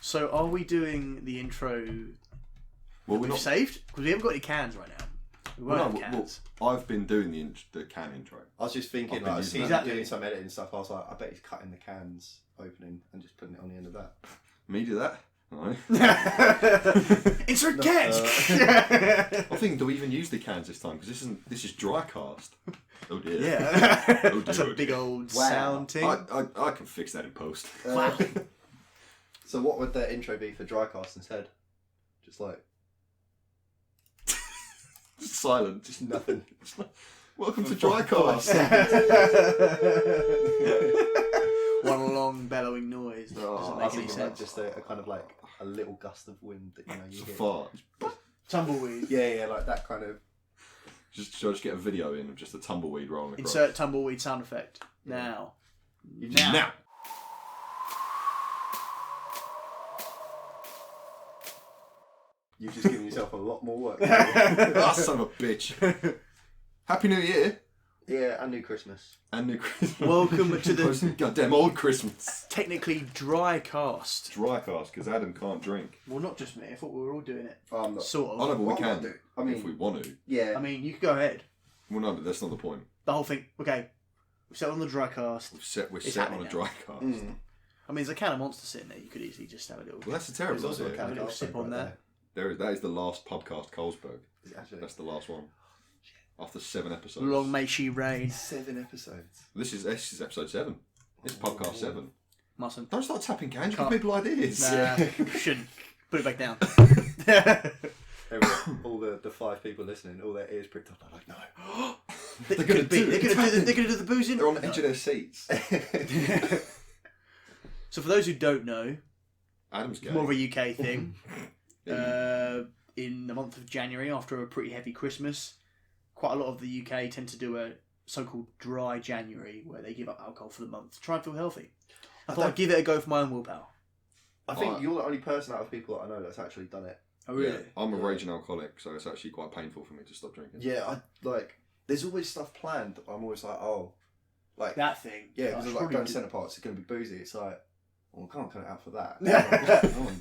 So are we doing the intro Well, we're not saved? Because we haven't got any cans right now. We won't have cans. Well, I've been doing the can intro. I was just thinking, like, I was doing some editing stuff. I was like, I bet he's cutting the cans opening and just putting it on the end of that. Me do that? No. Insert cans! I think, do we even use the cans this time? Because this is dry cast. Oh dear. Yeah. Oh dear. That's a big old sound thing. I can fix that in post. Wow. So what would the intro be for Drycast instead? Just like... Just silent. Just nothing. Welcome to Drycast. One long bellowing noise. Doesn't make any sense. Like just a kind of like a little gust of wind that you hear. Fart. Tumbleweed. Yeah, like that kind of... Should I just get a video in of just a tumbleweed rolling across? Insert tumbleweed sound effect. Now. Now. You've just given yourself a lot more work. Ah, son of a bitch. Happy New Year. Yeah, and New Christmas. And New Christmas. Welcome to the goddamn old Christmas. technically dry cast. Drycast, because Adam can't drink. Well, not just me. I thought we were all doing it. I'm not. Sort of. I know, but we Well, can I mean, if we want to. Yeah. I mean, you could go ahead. Well, no, but that's not the point. The whole thing. Okay. We're set on the dry cast. We're It's set on a happening dry cast. Mm. I mean, there's a can of Monster sitting there. You could easily just have a little. Well, that's a terrible There's also idea. a can of little Carlsberg sip on right there. That is the last Pubcast Carlsberg. Is it actually? That's the last one. After 7 episodes. Long may she reign. 7 episodes. This is episode 7. It's Pubcast 7. Mustn't. Don't start tapping cans. You give Can't. people ideas. Nah, shouldn't. Put it back down. All the 5 people listening, all their ears pricked up. I'm like, no. They're gonna do the boozing. They're on the edge of their seats. So for those who don't know, Adam's gay. more of a UK thing. In the month of January, after a pretty heavy Christmas, quite a lot of the UK tend to do a so-called dry January, where they give up alcohol for the month to try and feel healthy. I thought I'd give it a go for my own willpower. I think you're the only person out of people that I know that's actually done it. Oh really? Yeah, I'm a raging alcoholic, so it's actually quite painful for me to stop drinking. Yeah, there's always stuff planned. I'm always like, oh, like That thing. yeah, I because should like probably going to do- Centre Parks, it's going to be boozy. It's like, well, I can't cut it out for that.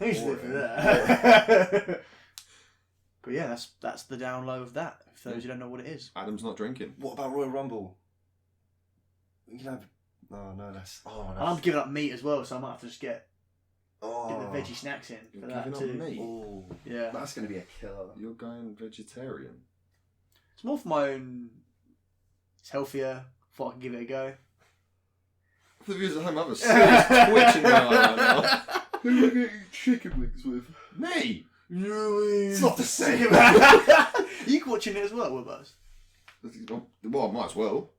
I used to live for that. But yeah, that's the down low of that. For those who don't know what it is. Adam's not drinking. What about Royal Rumble? You can have. No, that's. I'm giving up meat as well, so I might have to just get the Oh, veggie snacks in for You're that giving too. up meat? oh, Yeah, that's going to be a killer. You're going vegetarian. it's more for my own. It's healthier. Thought I could give it a go. For the viewers at home, I have a serious twitch in my eye right now. Who are you going to eat chicken wings with? Me! It's not the same. You watching it as well with us? Well, I might as well.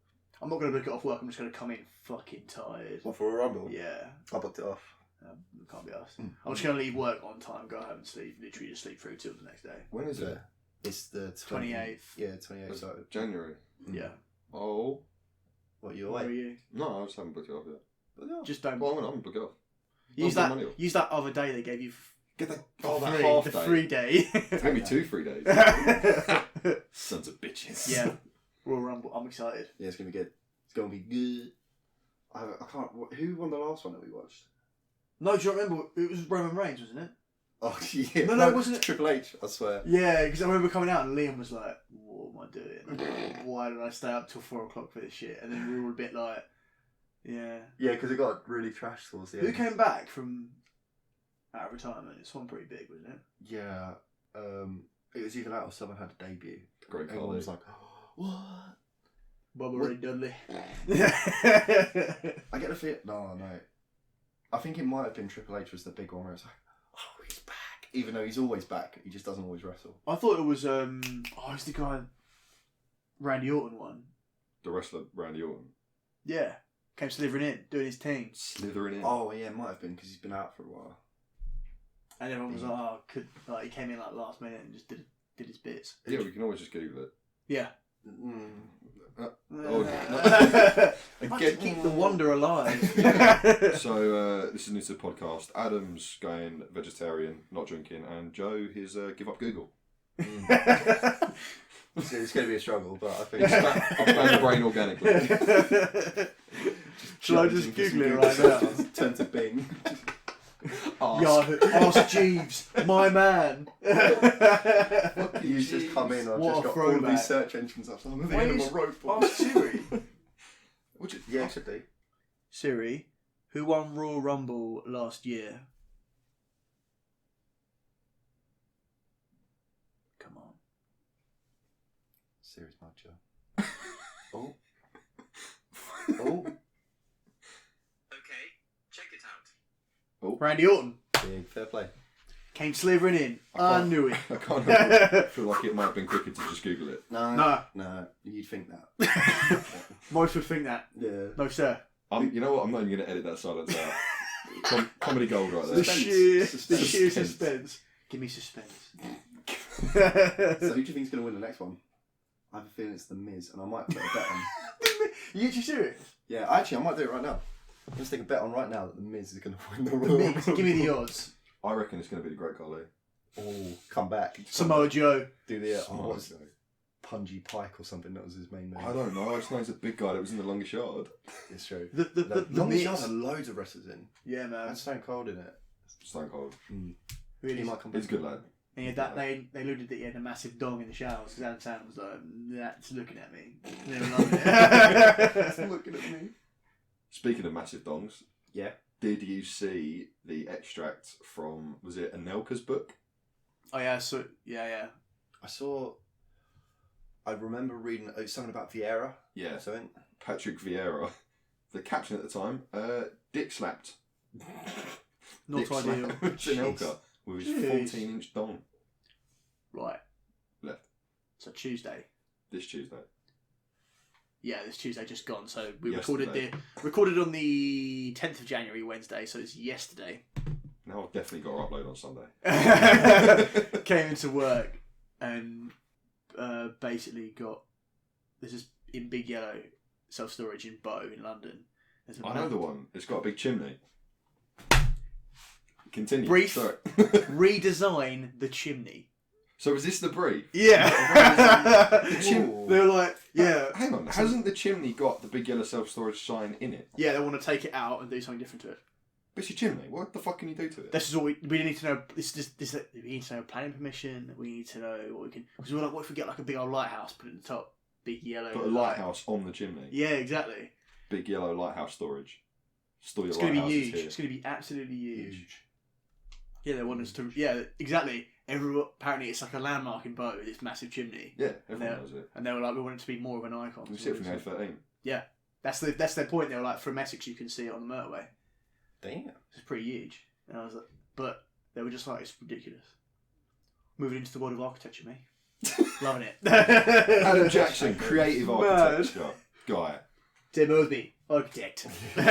I'm not going to book it off work. I'm just going to come in fucking tired. What, for a Rumble? Yeah, I booked it off. it can't be us. I'm just going to leave work on time, go home and sleep. Literally just sleep through till the next day. When is it? It's the 28th. Yeah, 28th. So, January. Yeah. Oh. what, you Where are away? you? No, I just haven't booked it off yet. Just don't. Well, I'm going to book it off. Use I'll put money off. that other day they gave you. Get that, Free, half the day. free day. It's going to be 2 free days. Sons of bitches. Yeah. Royal Rumble. I'm excited. Yeah, it's going to be good. It's going to be good. I can't. Who won the last one that we watched? No, do you remember? It was Roman Reigns, wasn't it? Oh, yeah. No, wasn't it? Triple H, I swear. Yeah, because I remember coming out and Liam was like, "What am I doing? Why did I stay up till 4 o'clock for this shit?" And then we were all a bit like, "Yeah." Yeah, because it got really trash towards the Who end. came back from out of retirement? It's one pretty big, wasn't it? Yeah. It was either that or someone had a debut. Great Everyone Khali. was like, what? Bubba What? Ray Dudley. I get the feel. No. I think it might have been Triple H was the big one where it's like, oh, he's back. Even though he's always back, he just doesn't always wrestle. I thought it was it's the guy Randy Orton one. The wrestler Randy Orton. Yeah, came slithering in, doing his thing, Slithering in. Oh, yeah, it might have been because he's been out for a while. and everyone was like, "Oh, he came in like last minute and just did his bits." Yeah, we can always just Google it. Yeah. Again. Keep the wonder alive. So this is new to the podcast. Adam's going vegetarian, not drinking, and Joe is give up Google. It's going to be a struggle, but I think I'll plan the brain organically. Shall I just Google it right now? Turn to Bing. Ask Jeeves, my man. You just come in. I've What just a got all throwback. these search engines up. So I'm Why available is- robot. Ask Siri. Would you? Yeah, it should do. Siri, who won Royal Rumble last year? Come on. Siri's my Joe. Oh. Oh. Okay, check it out. Randy Orton Big fair play. came slithering in. I knew it. I can't help it. I feel like it might have been quicker to just Google it. No, you'd think that. Most would think that. Yeah. No, sir. You know what? I'm not even going to edit that silence out. Comedy gold right there. The sheer Suspense. suspense. Give me suspense. So who do you think's going to win the next one? I have a feeling it's The Miz, and I might put a bet on. You actually serious? Yeah, actually, I might do it right now. Let's take a bet on right now that The Miz is going to win the The Royal mix. Rumble. Give me the odds. I reckon it's going to be the Great Khali. Oh, come back. Samoa Joe. Do the Samoa what was Joe. Punji Pike or something? That was his main name. I don't know. I just know he's a big guy that was in the longest yard. It's true. The Longest Miz. Yard had loads of wrestlers in. Yeah, man. That's Stone Cold in it. Stone Cold. Really. He might come back. He's a good lad. And he had that, they alluded that he had a massive dong in the showers because Adam Sandler was like, that's looking at me. They were loving It's it. looking at me. Speaking of massive dongs, Yeah. did you see the extract from, was it Anelka's book? Oh, yeah, so, yeah. I remember reading something about Vieira. Yeah. Something. Patrick Vieira, the captain at the time, dick slapped. Not Dick ideal. slapped Anelka with his Jeez. 14-inch dong. Right. Left. So Tuesday. This Tuesday. Yeah, this Tuesday just gone. So we Yesterday. recorded on the 10th of January, Wednesday. So it's yesterday. Now I've definitely got to upload on Sunday. Came into work and basically got this is in Big Yellow self storage in Bow in London. There's a I know the one. It's got a big chimney. Continue. Brief. Sorry. redesign the chimney. So is this the brief? Yeah. The chim- Ooh. They're like, yeah. Hang on. Hasn't the chimney got the big yellow self-storage sign in it? Yeah, they want to take it out and do something different to it. But it's a chimney. What the fuck can you do to it? This is all we need to know. We need to know planning permission. We need to know what we can. Because we're like, what if we get like a big old lighthouse put in the top, big yellow. Put a lighthouse on the chimney. Yeah, exactly. Big yellow lighthouse storage. Store your It's going to be lighthouses huge. here. It's going to be absolutely huge. Yeah, they want us to. Yeah, exactly. Apparently, it's like a landmark in Bow. This massive chimney, Yeah, everyone knows it. and they were like, we want it to be more of an icon. We see it from the A13. Yeah, that's their point. They were like, from Essex, you can see it on the motorway. Damn. It's pretty huge. And I was like, but they were just like, it's ridiculous. Moving into the world of architecture, me. Loving it. Adam Jackson, creative Mad. architecture guy. Tim Osby, architect. I'm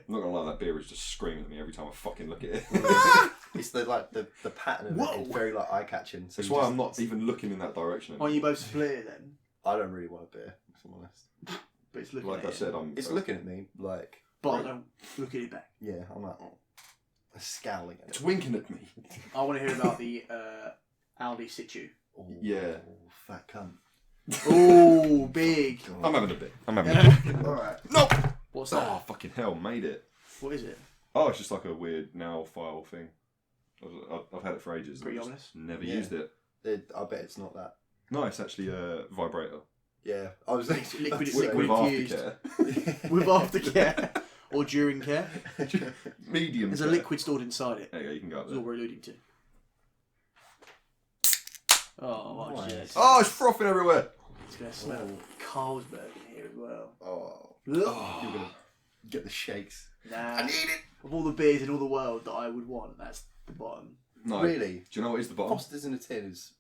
not gonna lie, that beer is just screaming at me every time I fucking look at it. It's the pattern of Whoa. it is very like eye catching. So That's you why just- I'm not even looking in that direction. Why don't you both split it then? I don't really want a beer, if I'm honest. But it's looking Like at I it. said, I'm. It's looking at me like, But I don't look at it back. yeah, I'm like, scowling at It's it. winking at me. I want to hear about the Aldi Situ. Oh, Yeah. fat cunt. Oh, big. I'm having a bit. I'm having a bit. Alright. No! What's that? Oh, fucking hell, made it. What is it? Oh, it's just like a weird now file thing. I've had it for ages. and Pretty I've just honest. Never Yeah. used it. I bet it's not that. No, it's actually a vibrator. Yeah, I was Liquid- With liquid infused. aftercare. With aftercare or during care. Medium. There's a care. liquid stored inside it. There you go, you can go up That's all there. we're alluding to. Oh, what Nice. shit. Oh, it's frothing everywhere. It's going to smell Carlsberg in here as well. Oh, Ugh. you're gonna get the shakes. Nah. need it. Of all the beers in all the world that I would want, that's the bottom. No. Really? Do you know what is the bottom? Foster's in a tin is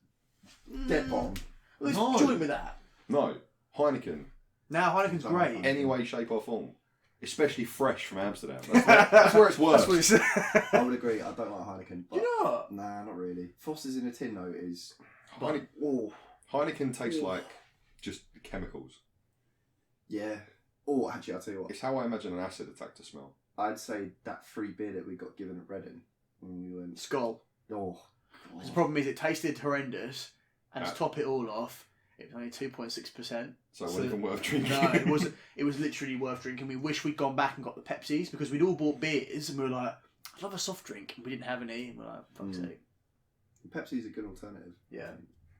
dead bottom. Let's No. join with that. No. Heineken. Now Heineken's great. Any way, shape or form. Especially fresh from Amsterdam. That's where it's worse. That's what it's. I would agree. I don't like Heineken. But You know what? Nah, not really. Foster's in a tin though is. Heine- Heineken tastes like just chemicals. Yeah. Oh, actually, I'll tell you what. It's how I imagine an acid attack to smell. I'd say that free beer that we got given at Reading when we went. Skull. Oh. The problem is it tasted horrendous, and to Ah. top it all off, it was only 2.6%. So it wasn't even worth drinking. No, it wasn't. It was literally worth drinking. We wish we'd gone back and got the Pepsis because we'd all bought beers and we were like, I'd love a soft drink. We didn't have any. And we're like, fuck's sake. Pepsi's a good alternative. Yeah.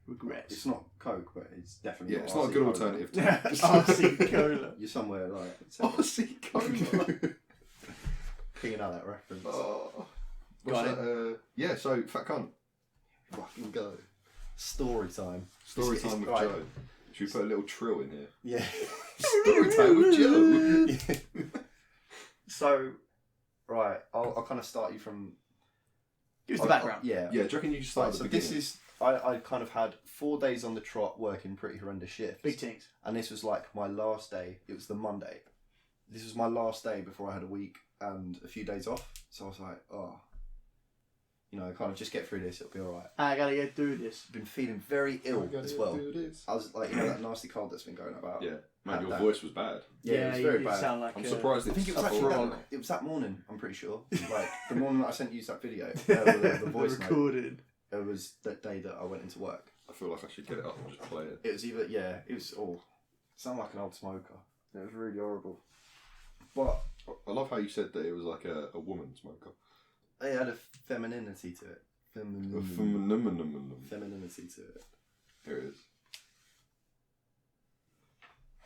Regrets. It's not Coke, but it's definitely Yeah, it's not a good alternative to RC Cola. You're somewhere like RC Cola. Picking out that reference. Oh. What's that? Yeah, so fat cunt. Fucking go. Story time. Story time with right. Joe. Should we put a little trill in here? Yeah. Story time with Joe. So, right, I'll kind of start you from. Give us the background. Yeah. Yeah, do you reckon you just start at the beginning? This is. I kind of had 4 days on the trot working pretty horrendous shifts. Big things. And this was like my last day. It was the Monday. This was my last day before I had a week and a few days off. So I was like, oh, kind of just get through this. It'll be all right. I gotta get through this. Been feeling very ill as well. I was like, that nasty cold that's been going about. Yeah, man, your voice was bad. Yeah, it was very you bad. sound like I'm surprised. I think it was a actually frog. it was that morning. I'm pretty sure. Like the morning that I sent you that video, the voice note. Recorded. It was that day that I went into work. I feel like I should get it up and just play it. It was either it was sound like an old smoker. It was really horrible. But I love how you said that it was like a woman smoker. it had a femininity to it. Femininity to it. Here it is.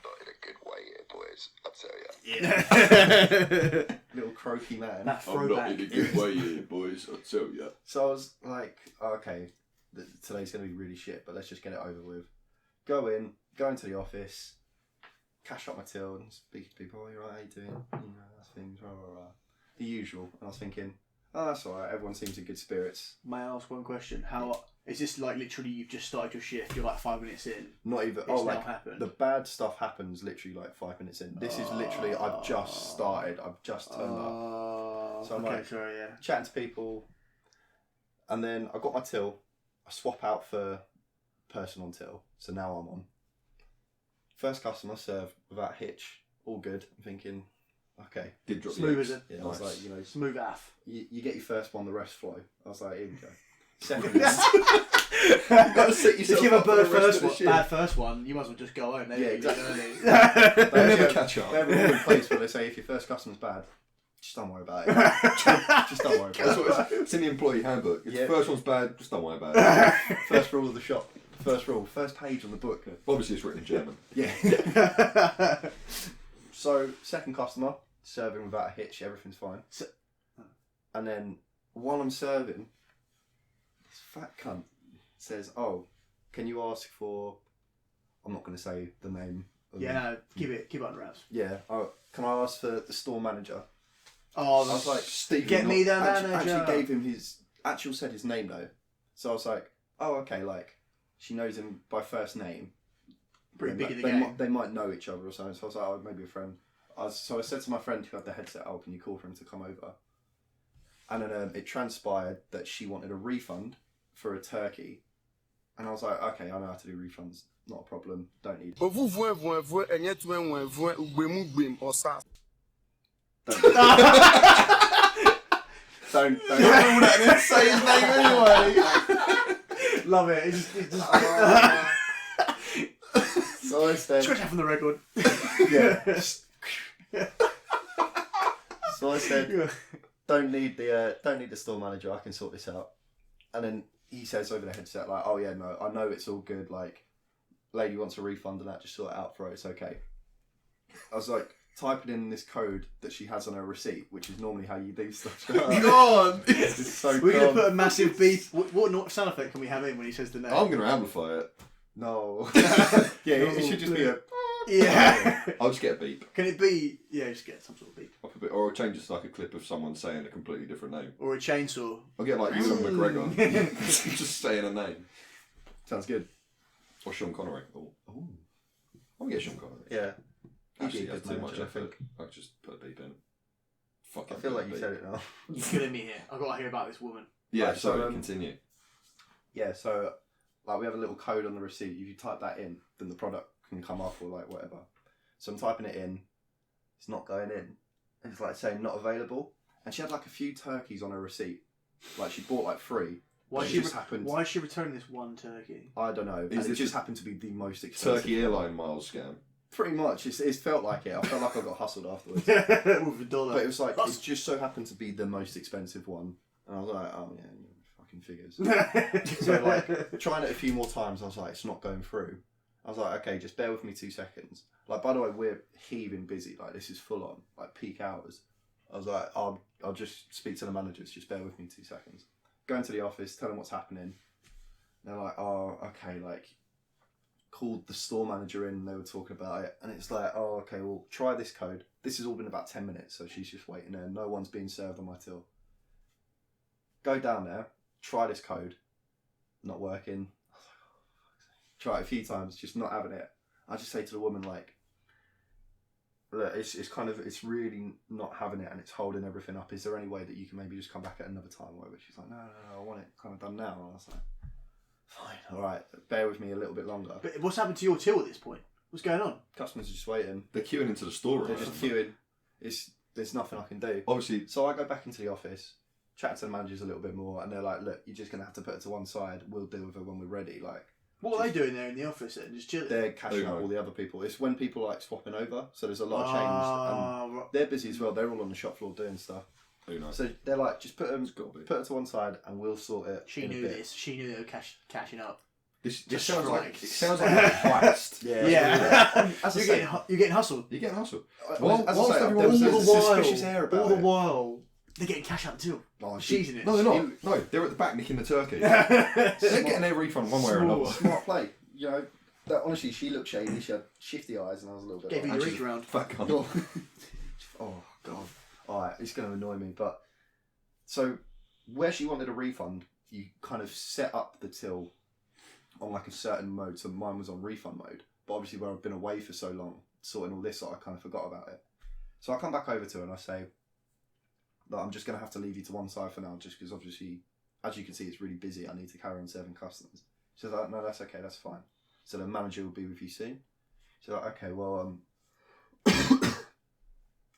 Not in a good way here, boys, I tell ya. Yeah. Little croaky man. That I'm not throwback. in a good way here, boys, I tell ya. So I was like, okay, today's going to be really shit, but let's just get it over with. Go into the office, cash up my till and speak to people. Oh, you're right, how you doing? That's things, rah, rah, rah. The usual. And I was thinking, oh, that's alright, everyone seems in good spirits. May I ask one question? How is this like literally you've just started your shift, you're like 5 minutes in? Not even, It's now like, happened. the bad stuff happens literally like 5 minutes in. This is literally, I've just started, I've just turned up. So I'm okay, like, sorry, yeah. chatting to people, and then I got my till. I swap out for person on till, so now I'm on. First customer served without hitch, all good. I'm thinking, okay. Did drop Smooth the as eggs. it. Yeah, I was like, Smooth AF. you get your first one, the rest flow. I was like, here we go. Second You've got to sit If yourself you have a up for the bad rest first of the one, shift. bad first one, you might as well just go home. Yeah, exactly. They never catch up. They have a rule in place where they say if your first customer's bad, just don't worry about it. Just don't worry That's about what it. it's in the employee handbook. If Yeah. the first one's bad, just don't worry about it. First rule of the shop. First rule. First page on the book. Obviously, it's written in German. Yeah. So, second customer, serving without a hitch, everything's fine. And then, while I'm serving, this fat cunt says, oh, can you ask for... I'm not going to say the name. Yeah, no, keep it under wraps. Yeah. Oh, can I ask for the store manager? Oh, I was like, Stephen, get me the manager. Actually gave him said his name though. So I was like, oh, okay, like, she knows him by first name. Pretty big in the they game. They might know each other or something. So I was like, oh, maybe a friend. So I said to my friend who had the headset up, can you call for him to come over? And then it transpired that she wanted a refund for a turkey. And I was like, okay, I know how to do refunds. Not a problem. Don't need But vous voyez, and yet when Don't rule that and then say his name anyway. Love it. It's just So I said, scratch that from the record. yeah. So I said, don't need the store manager. I can sort this out. And then he says over the headset, like, oh yeah, no, I know it's all good. Like, lady wants a refund and that, just sort it out for her. It's okay. I was like typing in this code that she has on her receipt, which is normally how you do stuff. God! It's so We're going to dumb. put a massive beep. What sound effect can we have in when he says the name? I'm going to amplify it. No. Yeah, it should just be a. Yeah. I'll just get a beep. Can it be? Yeah, just get some sort of beep. Or I'll change it to like a clip of someone saying a completely different name. Or a chainsaw. I'll get like Ewan McGregor just saying a name. Sounds good. Or Sean Connery. Oh. I'll get Sean Connery. Yeah. Actually, He'd be a that's good too much manager, I effort. think. I'll just put a beep in. Fuck I it, feel put like a you beep. said it now. You're killing me here. I've got to hear about this woman. Yeah, Right, so, sorry, continue. Yeah, so like we have a little code on the receipt. If you type that in, then the product can come up or like whatever. So I'm typing it in. It's not going in. And it's like saying not available. And she had like a few turkeys on her receipt. Like she bought like 3. Why It is she just happened. Why is she returning this one turkey? I don't know. Is And it this just a happened to be the most expensive. Turkey airline miles scam. Pretty much. It's felt like it. I felt like I got hustled afterwards. With $1. But it was like, it just so happened to be the most expensive one. And I was like, oh yeah, fucking figures. So like, trying it a few more times, I was like, it's not going through. I was like, okay, just bear with me 2 seconds. Like, by the way, we're heaving busy. Like, this is full on, like peak hours. I was like, I'll just speak to the managers. Just bear with me 2 seconds. Go into the office, tell them what's happening. They're like, oh, okay, like, called the store manager in and they were talking about it. And it's like, oh, okay, well, try this code. This has all been about 10 minutes, so she's just waiting there. No one's being served on my till. Go down there, try this code. Not working. Try it a few times, just not having it. I just say to the woman, like, look, it's really not having it and it's holding everything up. Is there any way that you can maybe just come back at another time or whatever? She's like, no, I want it kind of done now. And I was like, fine, alright, bear with me a little bit longer. But what's happened to your till at this point? What's going on? Customers are just waiting. They're queuing into the store. They're just queuing. There's nothing I can do. Obviously. So I go back into the office, chat to the managers a little bit more, and they're like, look, you're just going to have to put it to one side. We'll deal with her when we're ready. Like, what are they doing there in the office then? Just chilling? They're cashing out all the other people. It's when people like swapping over, so there's a lot of change. And they're busy as well. They're all on the shop floor doing stuff. Oh, nice. So they're like, just put it to one side, and we'll sort it. She knew this. She knew they were cashing up. This Just sounds strike. like a heist. Yeah. You're getting hustled. You're getting hustled. Well, as I say, everyone- there was all a the while, suspicious air about all the it. while, they're getting cash out too. Oh, She's in it. No, they're not. No, they're at the back nicking the turkey. They're getting their refund one way or another. Smart play. You know, honestly, she looked shady. She had shifty eyes, and I was a little bit. Gave you like, the reach around. Fuck on. Oh god. Alright, it's going to annoy me, but so where she wanted a refund, you kind of set up the till on like a certain mode. So mine was on refund mode, but obviously where I've been away for so long, sorting all this out, I kind of forgot about it. So I come back over to her and I say that I'm just going to have to leave you to one side for now, just because obviously, as you can see, it's really busy. I need to carry on serving customers. She's like, no, that's okay, that's fine. So the manager will be with you soon. She's like, okay, well,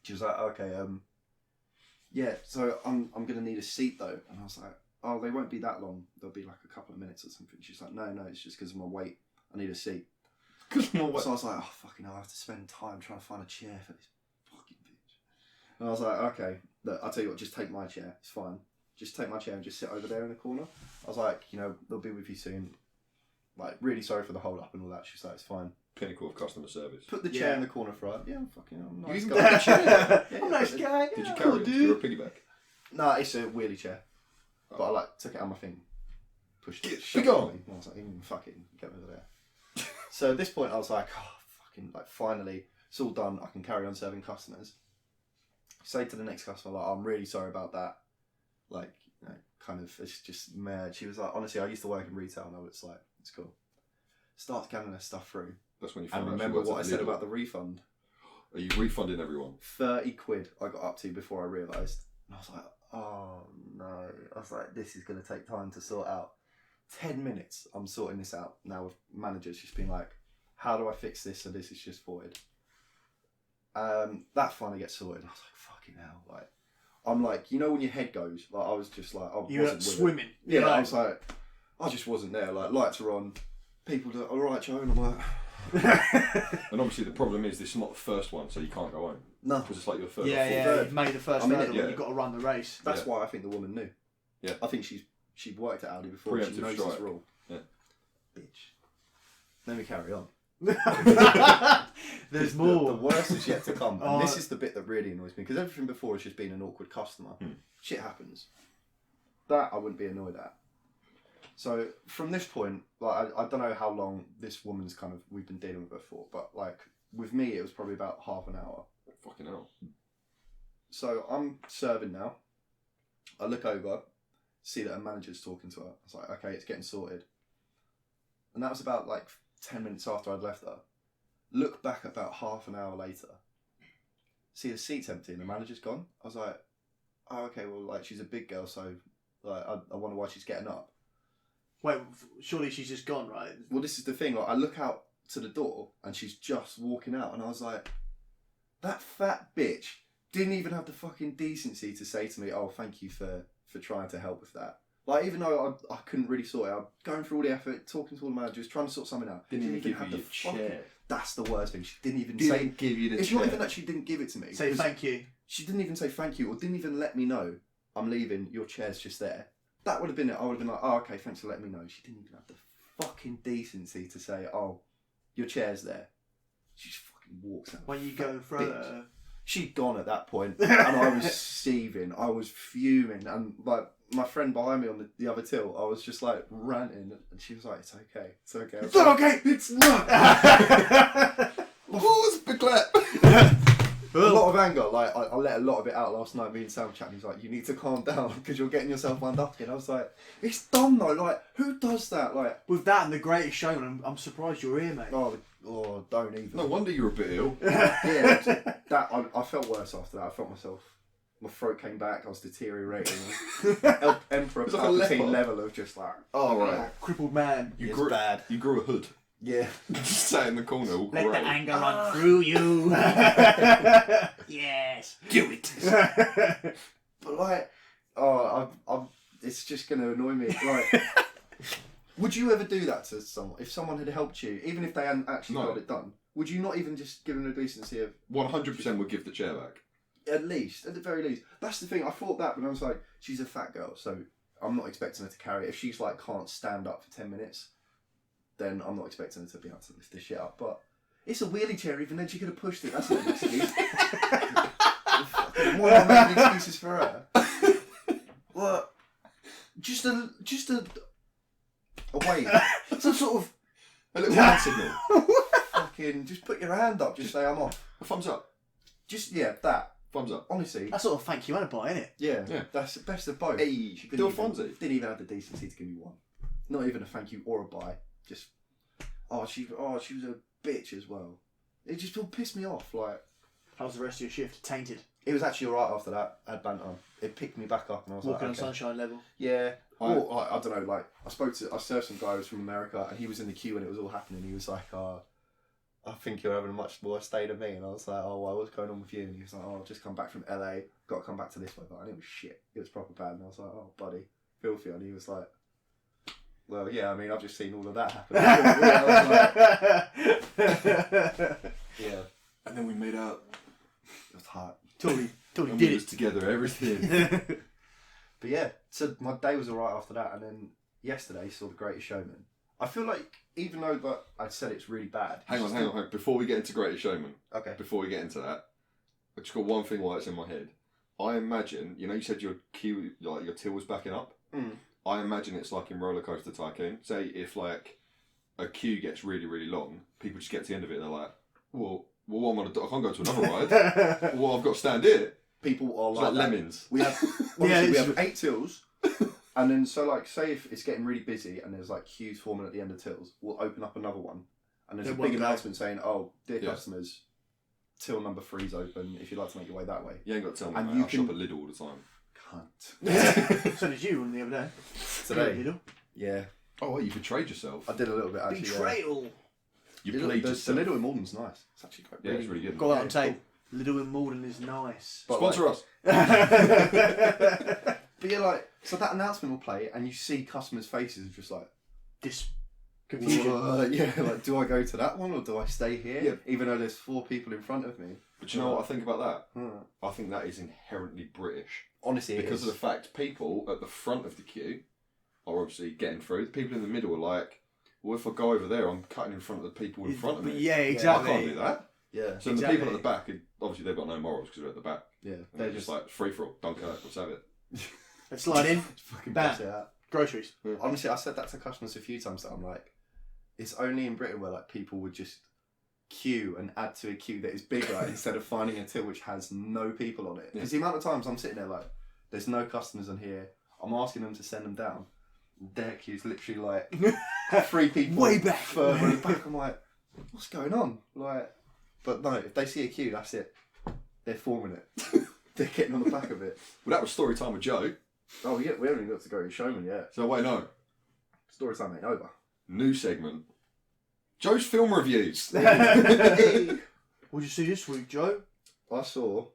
she was like, okay, yeah, so I'm going to need a seat though. And I was like, oh, they won't be that long. They'll be like a couple of minutes or something. She's like, no, it's just because of my weight. I need a seat. So I was like, oh, fucking hell, I have to spend time trying to find a chair for this fucking bitch. And I was like, okay, look, I'll tell you what, just take my chair. It's fine. Just take my chair and just sit over there in the corner. I was like, you know, they'll be with you soon. Like, really sorry for the hold up and all that. She's like, it's fine. Pinnacle of customer service. Put the chair in the corner for her. Yeah, I'm fucking, I'm a nice You guy. got the chair. Yeah, I'm a nice guy. Did you Yeah, carry cool, it? dude. You're a piggyback. No, it's a wheelie chair. But I like took it out my thing, pushed it. Get shoved gone. it on me, and I was like, fucking get over there. So at this point, I was like, oh, fucking, like, finally, it's all done. I can carry on serving customers. Say to the next customer, like, I'm really sorry about that. Like, you know, kind of, it's just mad. She was like, honestly, I used to work in retail, and I was like, it's cool. Start scanning her stuff through. That's when you And find out she remember works what I at said Lidl. about the refund. Are you refunding everyone? 30 quid I got up to before I realised. And I was like, oh no. I was like, this is going to take time to sort out. 10 minutes I'm sorting this out now with managers just being like, how do I fix this so this is just void? That finally gets sorted. I was like, fucking hell. Like, I'm like, you know when your head goes, like I was just like, I You're wasn't with it. swimming. Yeah, You're I was like, I just wasn't there. Like, lights are on. People are like, alright, Joe. And I'm like, And obviously the problem is this is not the first one, so you can't go home. no. Because it's like your third yeah, or fourth. yeah. You've made the first I mean, hurdle. yeah. You've got to run the race. That's Yeah. why I think the woman knew. Yeah. I think she'd worked at Audi before. She Preemptive knows this strike. rule. Yeah. Bitch. Let me carry on. There's The more. worst is yet to come. Oh. And this is the bit that really annoys me. Because everything before has just been an awkward customer. Shit happens. That I wouldn't be annoyed at. So from this point, like I don't know how long this woman's kind of we've been dealing with her for, but like with me it was probably about half an hour. Fucking hell. So I'm serving now. I look over, see that a manager's talking to her. I was like, okay, it's getting sorted. And that was about like 10 minutes after I'd left her. Look back about half an hour later. See the seat's empty and the manager's gone. I was like, oh, okay, well, like she's a big girl, so like I wonder why she's getting up. Wait, surely she's just gone, right? Well, this is the thing. Like I look out to the door and she's just walking out, and I was like, that fat bitch didn't even have the fucking decency to say to me, oh, thank you for trying to help with that. Like, even though I couldn't really sort it out, going through all the effort, talking to all the managers, trying to sort something out. Didn't even give have you the your chair. That's the worst thing. She didn't even Didn't give you the It's chair. not even that she didn't give it to me. Say thank you. She didn't even say thank you or didn't even let me know I'm leaving, your chair's just there. That would have been it. I would have been like, oh, okay, thanks for letting me know. She didn't even have the fucking decency to say, oh, your chair's there. She just fucking walks out. When you go for bitch. She'd gone at that point, and I was seething. I was fuming, and like my friend behind me on the other till, I was just like ranting, and she was like, "It's okay, it's okay." It's not okay. It's not. Who's Biglet? A lot of anger. Like I let a lot of it out last night. Me and Sam chatting. He's like, "You need to calm down because you're getting yourself wound up again." I was like, "It's dumb though. Like, who does that? Like, With that and The Greatest Showman, I'm surprised you're here, mate. oh, don't even." No wonder you're a bit ill. Yeah, that I felt worse after that. I felt myself. My throat came back. I was deteriorating. Emperor It's like a leper. Palpatine level of just like, Oh right. Crippled man. You it's grew bad. You grew a hood. Yeah. Just sat in the corner, all Let the grey. anger run through you. Yes. Do it. But like, it's just gonna annoy me. Like, would you ever do that to someone if someone had helped you, even if they hadn't actually No. got it done? Would you not even just give them the decency of 100% would give the chair back. at the very least? That's the thing. I thought that, but I was like, she's a fat girl, so I'm not expecting her to carry it. If she's like can't stand up for 10 minutes, then I'm not expecting her to be able to lift this shit up. But it's a wheelie chair. Even then, she could have pushed it. That's not an excuse. Why am I making excuses for her? Well, just a wave. Some sort of. A little hand signal. Fucking just put your hand up. Just say I'm off. A thumbs up. Just that. Thumbs up. Honestly, That sort of thank you and a buy, innit? yeah. Yeah. That's the best of both. Hey, She do a Fonzie. didn't even have the decency to give me one. Not even a thank you or a buy. Just she was a bitch as well. It just all pissed me off. Like, How's the rest of your shift? Tainted. it was actually alright after that. I had banter. It picked me back up, and I was Walking on like, okay. sunshine level. Yeah. I don't know. Like, I served some guy who was from America, and he was in the queue when it was all happening. He was like, I think you're having a much more stay than me. And I was like, oh, well, what's going on with you? And he was like, oh, I've just come back from LA. Got to come back to this weather. And it was shit. It was proper bad. And I was like, oh, buddy, filthy. And he was like, well, yeah, I mean, I've just seen all of that happen. Yeah. And then we made out. It was hard. Totally And did we was it. together, everything. But yeah, so my day was alright after that. And then yesterday, saw The Greatest Showman. I feel like, even though that I said it's really bad. Hang on. Before we get into Greatest Showman, Okay. before we get into that, I just got one thing while it's in my head. I imagine, you said your queue, like your till was backing up. Mm. I imagine it's like in Roller Coaster Tycoon. Say if like a queue gets really, really long, people just get to the end of it and they're like, well, what am I gonna do? I can't go to another ride. Well, I've got to stand here. People are It's like like that. lemons. We have Yeah, we it's- have 8 tills, and then so like say if it's getting really busy and there's like queues forming at the end of tills, we'll open up another one, and there's Then a one big go. announcement saying, "Oh, dear Yeah. customers, till number 3's open. If you'd like to make your way that way." You ain't got to tell me, And mate. you I can- shop at Lidl all the time. Cunt. So did you on the other day. Today, Little. yeah, Oh, well, you betrayed yourself. I did a little bit actually. Betrayal. You Yeah. played The yourself. Lidl in Malden's nice. It's actually quite Yeah, it's really good. Got that on it's tape. Little in Malden is nice. But, Sponsor us. But yeah, like so that announcement will play, and you see customers' faces just like. This confusion. Yeah, like, do I go to that one or do I stay here? Yeah. Even though there's 4 people in front of me. But you know what I think about that? Hmm. I think that is inherently British. Honestly, it Because is. of the fact people at the front of the queue are obviously getting through. The people in the middle are like, well, if I go over there, I'm cutting in front of the people in front of me. Yeah, I exactly. can't do that. Yeah, So Exactly. the people at the back, obviously they've got no morals because they're at the back. yeah. And they're just like, free for all, Dunkirk, let's have it. Let's slide in. fucking Bam. bust it out. Groceries. Honestly, I said that to customers a few times that I'm like, it's only in Britain where like people would just queue and add to a queue that is bigger instead of finding a till which has no people on it. Because the amount of times I'm sitting there like, there's no customers on here. I'm asking them to send them down. Their queue's literally like 3 people Way back. further back. I'm like, what's going on? Like, but no, if they see a queue, that's it. They're forming it. They're getting on the back of it. Well, that was story time with Joe. Oh, we haven't even got to go to Showman yet. So wait, no. Story time ain't over. New segment. Joe's film reviews. What'd you see this week, Joe? I saw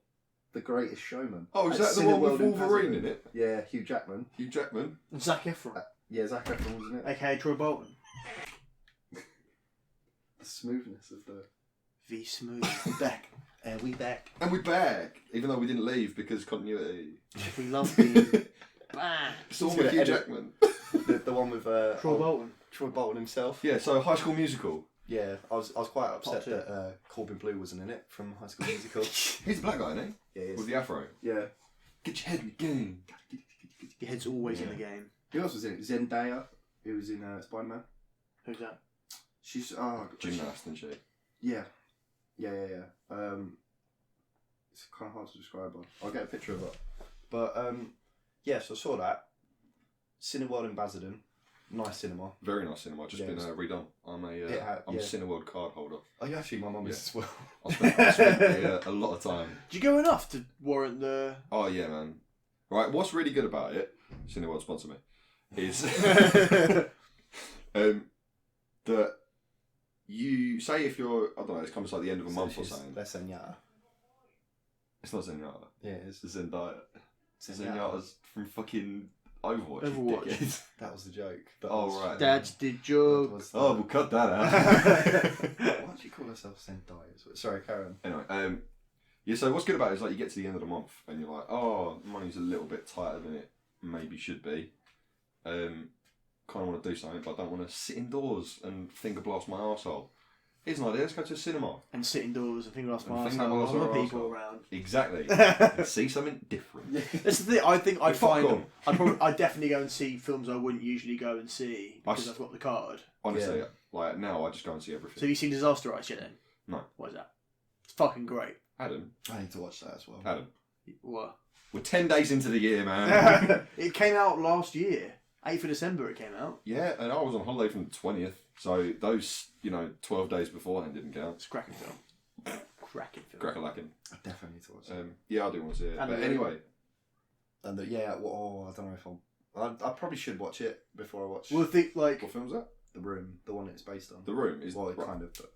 The Greatest Showman. Oh, is At that the one with Cineworld in Wolverine Basildon. in it? Yeah, Hugh Jackman. Hugh Jackman? And Zac Efron. Yeah, Zac Efron, wasn't it? AKA Troy Bolton. The smoothness of the... V smooth. We're back. And we back. And we're back, even though we didn't leave because continuity. We love being back. It's all He's with gonna Hugh edit. Jackman. The one with... Troy Bolton. Troy Bolton himself. Yeah, so High School Musical. Yeah, I was quite upset Top two. that Corbin Blue wasn't in it from High School Musical. He's a black guy, isn't Yeah, he? he is. With the afro. Yeah. Get your head in the game. Your head's always in Yeah. the game. Who else was in it? Zendaya, who was in Spider-Man. Who's that? She's Gymnast, isn't she? Yeah. It's kind of hard to describe her. I'll get a picture of her. But yeah, so I saw that. Cineworld in Basildon. Nice cinema. Very nice cinema. Just Yeah, been it's- redone. I'm a yeah. Cineworld card holder. Oh, yeah, actually, my mum is as well. I spent a lot of time. Did you go enough to warrant the... Oh yeah, man. Right, what's really good about it, Cineworld sponsor me, is that you say if you're, I don't know, it's comes like the end of a month or something. That's Zenyatta. It's not Zenyatta. Yeah, it's It's Zendaya. Zenyatta. Zenyatta's from fucking Overwatch. Overwatch. You dickhead. That was the joke. Oh, right. Dad's the joke. That was the- Oh, we'll cut that out. Why do you call herself Zendaya? Sorry, Karen. Anyway, yeah, so what's good about it is like you get to the end of the month and you're like, oh, money's a little bit tighter than it maybe should be. Kind of want to do something, but I don't want to sit indoors and finger blast my arsehole. Here's an idea, let's go to a cinema. And sit indoors and finger off And my finger arsehole. blast Other our people arsehole. around. Exactly. And see something different. That's the thing. I think I'd Fuck find... I'd definitely go and see films I wouldn't usually go and see because I've got the card. Honestly, Yeah. like now I just go and see everything. So have you seen Disaster Artist yet then? No. What is that? It's fucking great. Adam, I need to watch that as well. Adam, What? we're 10 days into the year, man. It came out last year. 8th of December it came out. Yeah, and I was on holiday from the 20th, so those, 12 days beforehand didn't count. It's a cracking film. Cracking film. Crack-a-lacking. I definitely need to watch that. Yeah, I do want to see it. And But the- anyway, And yeah, well, I don't know if I probably should watch it before I watch Well, think like... what film's that? The Room, the one it's based on. The Room is Well, it right. kind of, but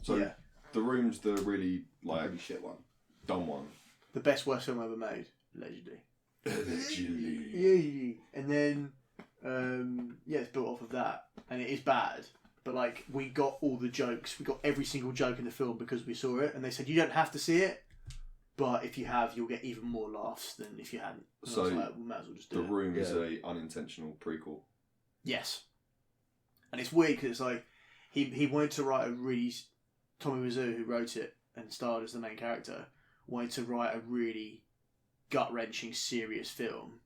So yeah. The Room's the really like really shit one. dumb one. The best worst film ever made. Allegedly. Allegedly. Yeah. And then... yeah, it's built off of that. And it is bad. But like, we got all the jokes. We got every single joke in the film because we saw it. And they said, you don't have to see it. But if you have, you'll get even more laughs than if you hadn't. And I was So, like, we might as well just do The it. Room is Yeah. a unintentional prequel. Yes. And it's weird because it's like he wanted to write a really... Tommy Wiseau, who wrote it and starred as the main character, wanted to write a really gut-wrenching, serious film.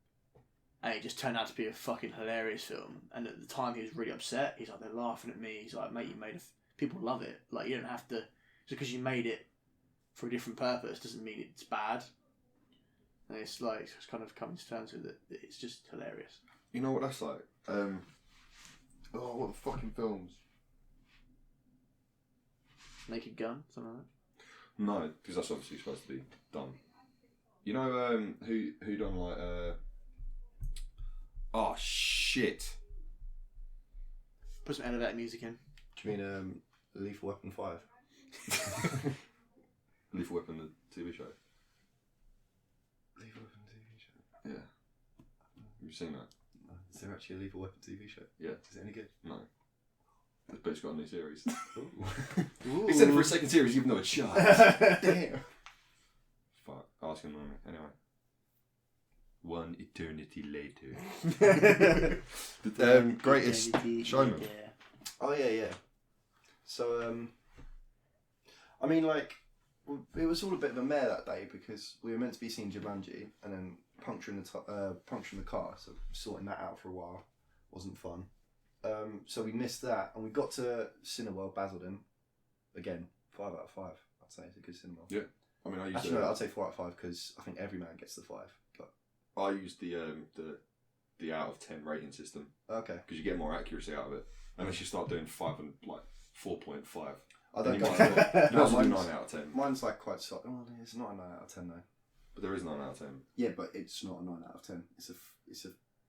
And it just turned out to be a fucking hilarious film. And at the time he was really upset. He's like, they're laughing at me. He's like, mate, you made people love it. Like, you don't have to... Just because you made it for a different purpose doesn't mean it's bad. And it's like, it's kind of coming to terms with it. It's just hilarious. You know what that's like? What the fucking films? Naked Gun, something like that. No, because that's obviously supposed to be done. You know who done like oh shit. Put some elevator music in. Do you mean Lethal Weapon 5? Lethal Weapon, the TV show. Lethal Weapon TV show? Yeah. Have you seen that? Is there actually a Lethal Weapon TV show? Yeah. Is it any good? No. But it's got a new series. Ooh. Except for a second series, even though it's shot. Damn. Fuck. Ask him anyway. One eternity later. Greatest Eternity Showman. later. Oh yeah. So I mean, like, it was all a bit of a mare that day because we were meant to be seeing Jumanji and then puncturing the car, so sorting that out for a while wasn't fun. So we missed that, and we got to Cineworld Basildon. Again, 5 out of 5. I'd say it's a good cinema. Yeah. I mean, I used Actually, no, I'd say 4 out of 5 because I think every man gets the 5. But I used the out of 10 rating system okay, because you get more accuracy out of it. Unless you start doing 5 and like 4.5. I don't You go. might as well- you might as well do mine's- 9 out of 10. Mine's like quite soft. Oh, it's not a 9 out of 10 though. But there is 9 out of 10. Yeah, but it's not a 9 out of 10. It's a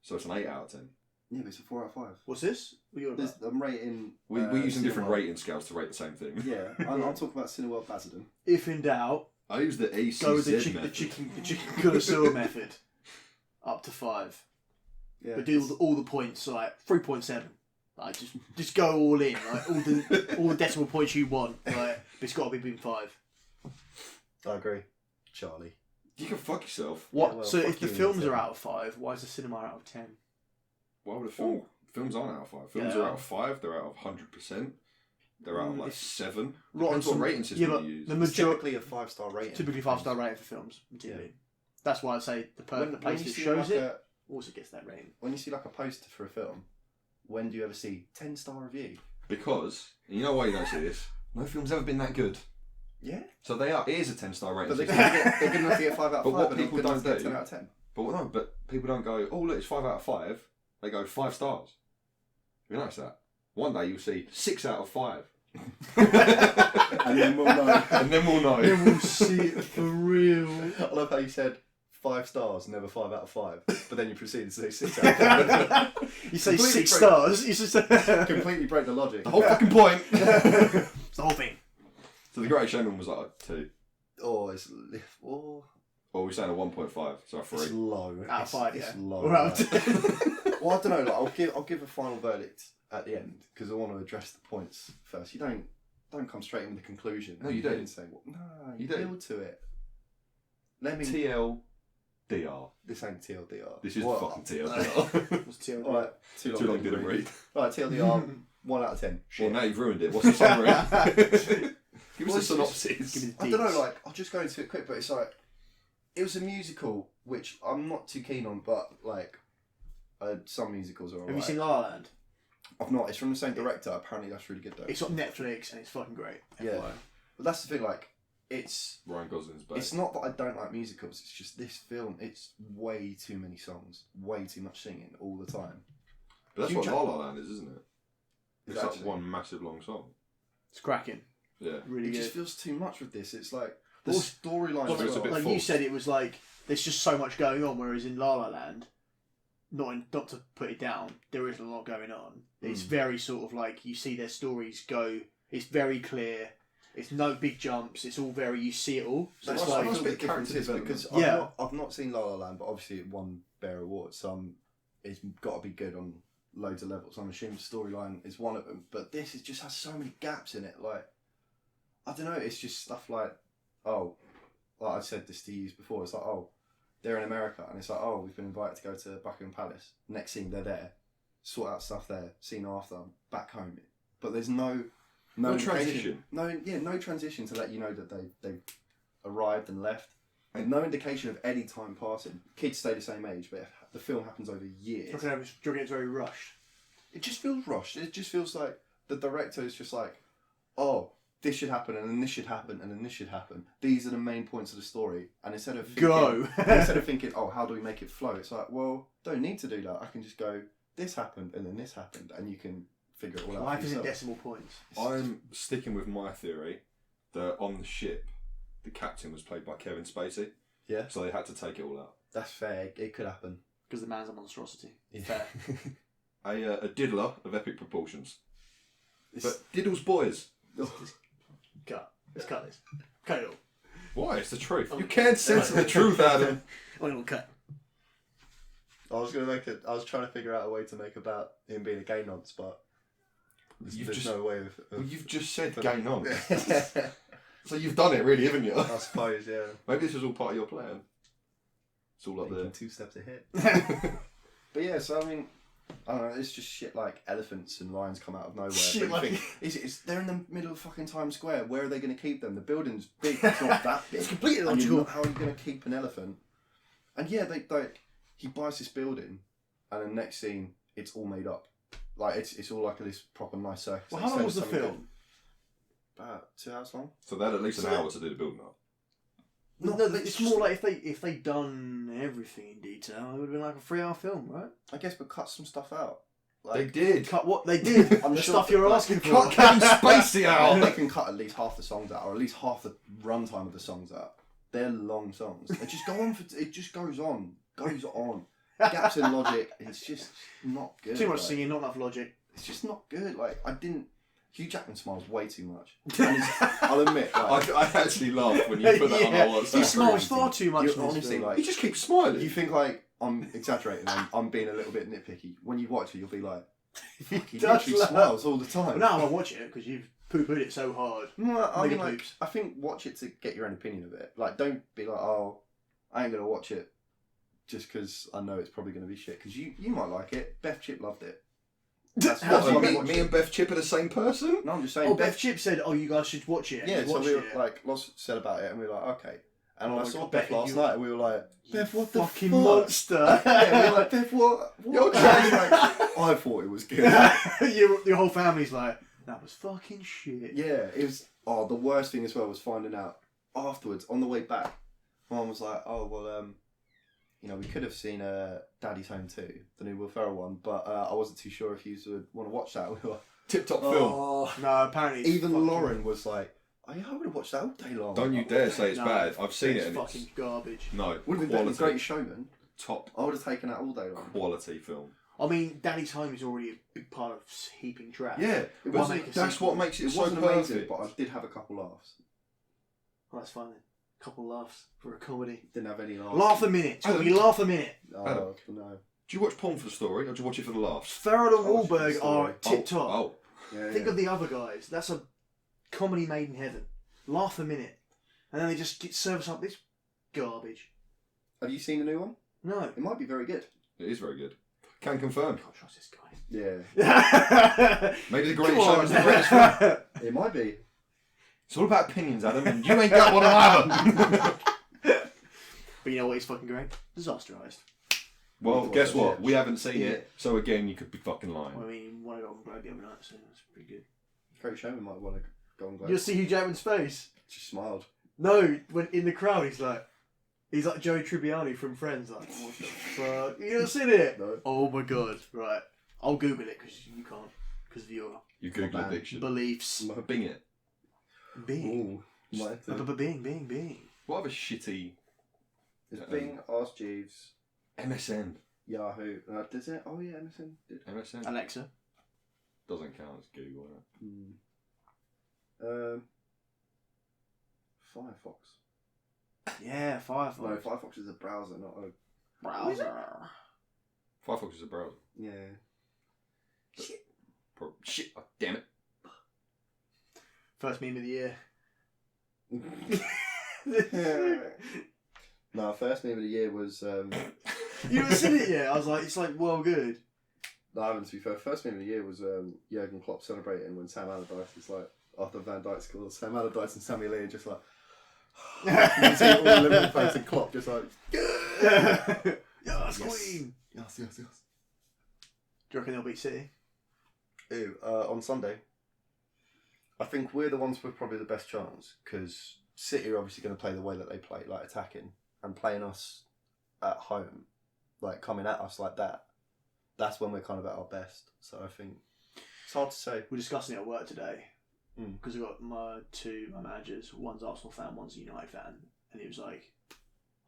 So it's an 8 out of 10. yeah, but it's a 4 out of 5. What's this? What are you on about? I'm rating. We're using different Cineworld. rating scales to rate the same thing. Yeah, I'm talking about Cineworld Basildon. If in doubt, I use the go with the ACZ chicken, method. the chicken connoisseur method. Up to 5. Yeah, But do all the points, so like 3.7. Like just go all in, like all the decimal points you want. Like, but it's got to be between 5. I agree, Charlie. You can fuck yourself. What? Yeah, well, So fuck if the you, films Nathan. are out of 5, why is the cinema out of 10? Why would a film? Films aren't out of 5. Films Yeah. are out of 5. They're out of 100%. They're out of like It's 7. Rotten Depends what Tom- rating system but you use. the It's majority typically a 5-star rating. typically 5-star rating for films on TV. Yeah. That's why I say the When place you that see shows like it a- also gets that rating. when you see like a poster for a film, when do you ever see 10-star review? Because, you know why you don't see this? No film's ever been that good. Yeah, So it is a 10-star rating but they're system. good enough to get 5 out of 5. But what but not people good enough don't to get do- 10 out of 10. But people don't go, oh look, it's 5 out of 5. They go 5 stars. Have you noticed that? One day you'll see 6 out of 5. And then we'll know. And then we'll know. Then we'll see it for real. I love how you said 5 stars, never 5 out of 5, but then you proceeded to say 6 out of 5. You say Completely 6 break- stars. You just Completely break the logic. The whole fucking point. It's the whole thing. So the Greatest Showman was like a 2. Oh, it's oh, Or we're saying a 1.5, so a it's 3. low. Out of 5, It's yeah. low. Or out of like- 10. Well, I don't know. Like, I'll give a final verdict at the end because I want to address the points first. You don't come straight in with a conclusion. No, you and do. Say, well, no, You you do. build to it. Let me. TLDR. This ain't TLDR. This is What? fucking TLDR. What's TLDR? All right, Too long didn't read. All right, TLDR. 1 out of 10. Well, Shit. now you've ruined it. What's the summary? Give us a synopsis. Give me the I don't know, deets. like, I'll just go into it quick, but it's like, it was a musical, which I'm not too keen on, but, like, some musicals are alright. Have you seen La La Land? I've not. It's from the same director. Apparently that's really good, though. It's on Netflix and it's fucking great. Yeah. FYI. But that's the thing, like, it's Ryan Gosling's back. it's not that I don't like musicals, it's just this film, it's way too many songs, way too much singing all the time. But that's Hugh what La La Jackman- Land is, isn't it? It's Exactly. like one massive long song. It's cracking. Yeah. Really It good. just feels too much with this. It's like, the Well, storyline well, as it's a well. bit Like you forced. said, it was like there's just so much going on. Whereas in La La Land, not to put it down, there isn't a lot going on. It's very sort of like you see their stories go. It's very clear. It's no big jumps. It's all very you see it all. So That's it's what like the difference is because Yeah. I've not seen La La Land, but obviously it won Bear Awards, so it's got to be good on loads of levels. I'm assuming storyline is one of them, but this just has so many gaps in it. Like, I don't know, it's just stuff like, oh, like I said this to you before, it's like, oh, they're in America, and it's like, oh, we've been invited to go to Buckingham Palace. Next scene, they're there, sort out stuff there. Scene after, back home. But there's no No indication- transition. no transition to let you know that they've arrived and left. And no indication of any time passing. Kids stay the same age, but the film happens over years. do you reckon it's very rushed? It just feels rushed. It just feels like the director is just like, oh, this should happen, and then this should happen, and then this should happen. These are the main points of the story. And instead of thinking, Go. instead of thinking, oh, how do we make it flow? It's like, well, don't need to do that. I can just go, this happened, and then this happened, and you can figure it all out. Life for is in yourself. decimal points. I'm sticking with my theory that on the ship, the captain was played by Kevin Spacey, Yeah, so they had to take it all out. that's fair. It could happen. Because the man's a monstrosity. Yeah. Fair. A diddler of epic proportions. It's- But Diddle's boys. Cut. Let's cut this. Cut it all. Why? It's the truth. You can't censor the truth, Adam. Only one cut. I was trying to figure out a way to make about him being a gay nonce, but You've there's just- no way of. Well, you've just said gay on. I So you've done it, really, haven't you? suppose, yeah. Maybe this was all part of your plan. It's all up there. Thinking 2 steps ahead. But yeah, so I mean, I don't know. It's just shit like elephants and lions come out of nowhere. Shit But you like- think, they're in the middle of fucking Times Square. Where are they going to keep them? The building's big. It's not that big. It's completely And you're illogical. not- how are you going to keep an elephant? And yeah, he buys this building, and the next scene, it's all made up. Like it's all like this proper nice circus. Well, They how long say was the something film? good. About 2 hours long. So they had at least an So- hour to do the building up. No, No, it's it's more like if they'd done everything in detail, it would have been like a 3-hour film, right? I guess, but cut some stuff out. They did. Cut what they did. I'm the sure stuff that, you're like, asking for. Cut Kevin Spacey Oh, out. they can cut at least half the songs out, or at least half the runtime of the songs out. They're long songs. They just go on it just goes on. Gaps in logic. It's just not good. Too much like, singing, not enough logic. It's just not good. Like Hugh Jackman smiles way too much. And I'll admit, like, I actually laughed when you put that on our He WhatsApp. smiles far too much. you in this honestly film. like He just keeps smiling. you think like I'm exaggerating. I'm being a little bit nitpicky. When you watch it, you'll be like, He does literally laugh. smiles all the Well, time. now I watch it because you've poo-pooed it so hard. No, I Many mean, like, poops. I think watch it to get your own opinion of it. Like, don't be like, oh, I ain't gonna watch it just because I know it's probably gonna be shit. Because you might like it. Beth Chip loved it. That's How what do I you watch me it. and Beth Chip are the same person? No, I'm just saying. Oh, Beth Chip said, "Oh, you guys should watch it." Yeah, You so watched we were it. like, Loz said about it, and we were like, okay. And Oh I my saw God, Beth Beth, last you- night, and we were like, Beth, what the fucking fuck? monster. Yeah, we were like, Beth, what? You're And she's like, I thought it was good. your whole family's like, that was fucking shit. Yeah, it was. Oh, the worst thing as well was finding out afterwards on the way back. Mum was like, "Oh well, we could have seen Daddy's Home 2, the new Will Ferrell one, but I wasn't too sure if you would want to watch that." We were like, Tip top film. oh. No, apparently it's Even fucking- Lauren was like, "Oh yeah, I would have watched that all day long." Don't you dare say it's No, bad. I've seen it's it and fucking garbage. it's... No, Would have been better than quality. Great Showman. Top I would have taken that all day long. quality film. I mean, Daddy's Home is already a big part of heaping trash. Yeah, it Why wasn't. make a That's sequel? what makes it, It so wasn't perfect. amazing, but I did have a couple laughs. Well, that's fine then. Couple laughs for a comedy. Didn't have any laughs. Laugh a minute. It's gotta be laugh a minute. Oh, Adam. no. Do you watch porn for the story or do you watch it for the laughs? Farrell and Oh, Wahlberg it's are the tip top. Oh. Yeah, Think yeah. of the other guys. That's a comedy made in heaven. Laugh a minute. And then they just serve us up this garbage. Have you seen the new one? No. It might be very good. It is very good. Can confirm. Can't trust this guy. Yeah, Maybe the Come greatest show on. is the greatest film. it might be. It's all about opinions, Adam, and you ain't got one either. But you know what is fucking great? Disasterized. Well, Thought guess so, what? yeah. We haven't seen Yeah. it, so again, you could be fucking lying. Well, I mean, one of them grabbed the other night, so that's pretty good. Great Showman might want to go on. You'll see Hugh Jackman's face. Just smiled. No, when in the crowd, he's like Joey Tribbiani from Friends. Like, what the fuck? You not seen it? No. Oh my god! Right, I'll Google it because you can't because of your You Google Man. addiction. beliefs. Bing it. Being, Ooh, might have to. being. What other shitty It's Bing, Ask Jeeves, MSN? Yahoo. Does it? Oh yeah, MSN did. MSN? Alexa. Doesn't count as Google, Hmm. Firefox. Yeah, Firefox. No, Firefox is a browser, not a. Browser. Firefox is a browser. Yeah. Shit, oh, damn it. First meme of the year. No, first meme of the year was. You haven't seen it yet? I was like, it's like well good. No, I haven't, to be fair. First meme of the year was Jurgen Klopp celebrating when Sam Allardyce is like, after Van Dijk scores, Sam Allardyce and Sammy Lee are just like. You can see all the Liverpool fans and Klopp just like. Yes, Yes. Queen. Yes, yes, yes. Do you reckon they'll beat City? Ew, on Sunday. I think we're the ones with probably the best chance because City are obviously going to play the way that they play, like attacking and playing us at home, like coming at us like that. That's when we're kind of at our best. So I think it's hard to say. We're discussing it at work today Mm. because we've got my managers. One's Arsenal fan, one's a United fan, and he was like,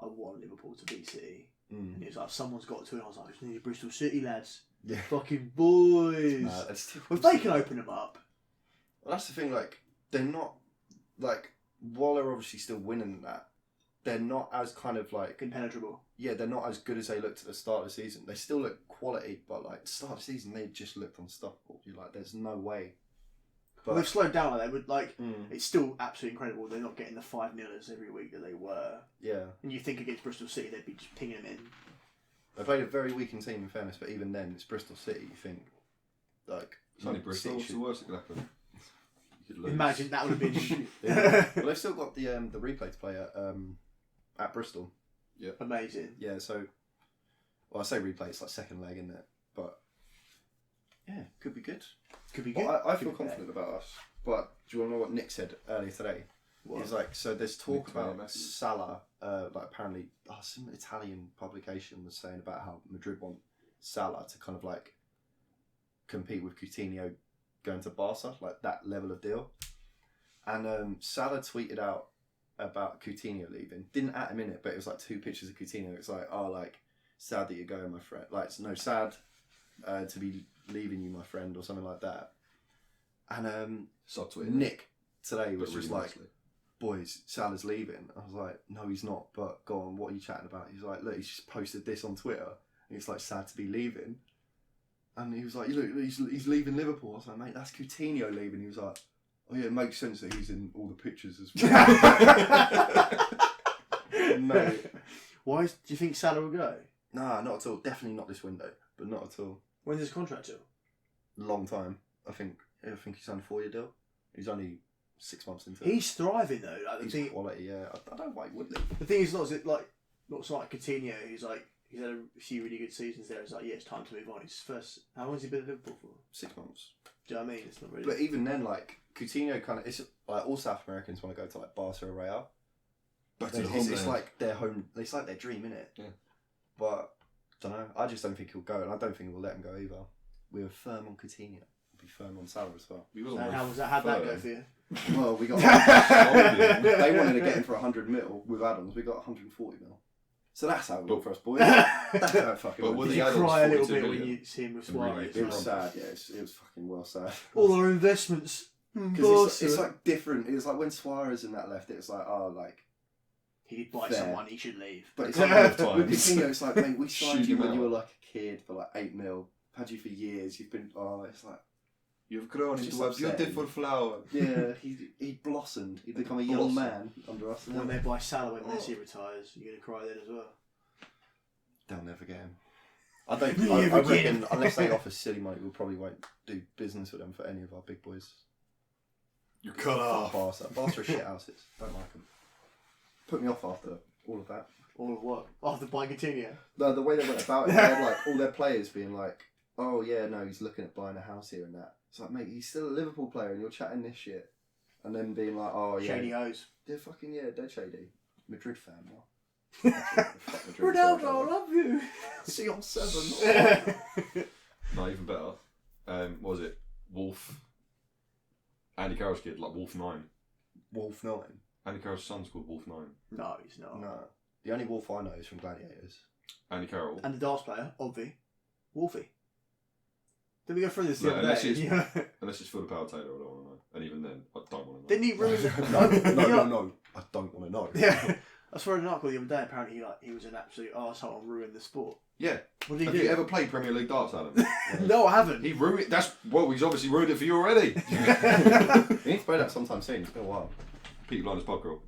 "I want Liverpool to beat City." And he was like, "Someone's got to," and I was like, "It's nearly Bristol City, lads, Yeah. fucking boys." Nah, it's If they can open them up, Well, that's the thing. Like they're not like while they're obviously still winning that, they're not as kind of like impenetrable. yeah, they're not as good as they looked at the start of the season. They still look quality, but like the start of the season, they just looked unstoppable. You're like, there's no way. Well, they've slowed down. Like they would like. Mm, It's still absolutely incredible. They're not getting the 5-0ers every week that they were. yeah, And you think against Bristol City, they'd be just pinging them in. they played a very weakened team in fairness, but even then, it's Bristol City. You think like It's only Bristol. City What's the should- worst that could happen? You could lose. Imagine that would have been Yeah. Well, they've still got the replay to play at Bristol. amazing. Yeah, so well, I say replay, it's like second leg, isn't it? But yeah, could be good. Could be good. Well, I Could feel be confident about us. But do you want to know what Nick said earlier today? What? He's like, so there's talk Nick Taylor about message. Salah. Like apparently, some Italian publication was saying about how Madrid want Salah to kind of like compete with Coutinho going to Barca, like that level of deal. And Salah tweeted out about Coutinho leaving. Didn't at him in it, but it was like 2 pictures of Coutinho. It's like, oh, like sad that you're going, my friend. Like, no, sad to be leaving you, my friend, or something like that. And Subtweet. Nick today But was just really like, nicely. boys, Salah's leaving. I was like, no, he's not. But go on, what are you chatting about? He's like, look, he's just posted this on Twitter. And it's like sad to be leaving. And he was like, "Look, he's leaving Liverpool." I was like, "Mate, that's Coutinho leaving." He was like, "Oh yeah, it makes sense that he's in all the pictures as well." No. Why do you think Salah will go? Nah, not at all. Definitely not this window, but not at all. When's his contract till? Long time. I think he's on a 4-year deal. He's only 6 months into it. He's thriving though. Like, He's quality, yeah. I don't know why he would leave. the thing is, not so like Coutinho, who's like he's had a few really good seasons there. It's like, yeah, it's time to move on. He's first. How long has he been at Liverpool for? 6 months. Do you know what I mean? It's not really. But even then, like Coutinho, kind of, it's like all South Americans want to go to like Barca or Real. Back to the It's homeland. like their home. It's like their dream, innit? Yeah. But don't know. I just don't think he'll go, and I don't think we'll let him go either. We were firm on Coutinho. We'll be firm on Salah as well. He wasn't So very how'd that go firm. for you? Well, we got. Holding. They wanted to get him for 100 mil with Adams. We got 140 mil. So that's how it went for us, boys. That's how it fucking But went. with Did the you Adams cry a little 42 bit when million. you see him with And really Suarez? It was sad, yeah. It was fucking well sad. All our investments. Because it's like different. It was like when Suarez and that left, it was like, oh, like. He did buy Fair. someone, he should leave. But it's Couple like of times. with Coutinho, it's like, mate, we signed Shoot you him when you out. were like a kid for like 8 mil. Had you for years. You've been. Oh, it's like. You've grown It's into just a upsetting. beautiful flower. Yeah, he blossomed. He'd become a young man under us. And when they buy Salah when Messi retires, you're going to cry then as well. They'll never get him. I don't. Never I get reckon him. unless they offer silly money, we probably won't do business with them for any of our big boys. You're cut off. Barca. Barca are shit houses. Don't like them. Put me off after all of that. All of what? After buying Coutinho? No, the way they went about it, they had like all their players being like, "Oh yeah, no, he's looking at buying a house here and that." It's like, mate, he's still a Liverpool player, and you're chatting this shit, and then being like, "Oh yeah, Shady O's. they're fucking dead shady." Madrid fan now. Fuck Madrid, Ronaldo, I sorry. love you. See on 7. No, even better. What was it? Wolf. Andy Carroll's kid, like Wolf 9. Wolf 9. Andy Carroll's son's called Wolf 9. No, he's not. No, the only Wolf I know is from Gladiators. Andy Carroll. And the darts player, Obvi. Wolfie. Did we go through this the No, other unless day? it's- Yeah. Unless it's Phil Power Taylor, I don't want to know. And even then, I don't want to know. Didn't he ruin the... No. I don't want to know. Yeah. I saw an article the other day, apparently he was an absolute arsehole and ruined the sport. Yeah. What did Have he do? you ever played Premier League darts, Adam? No, I haven't. He ruined it. He's obviously ruined it for you already. You need to play that sometime soon. It's been a while. Peaky Blinders pub crawl.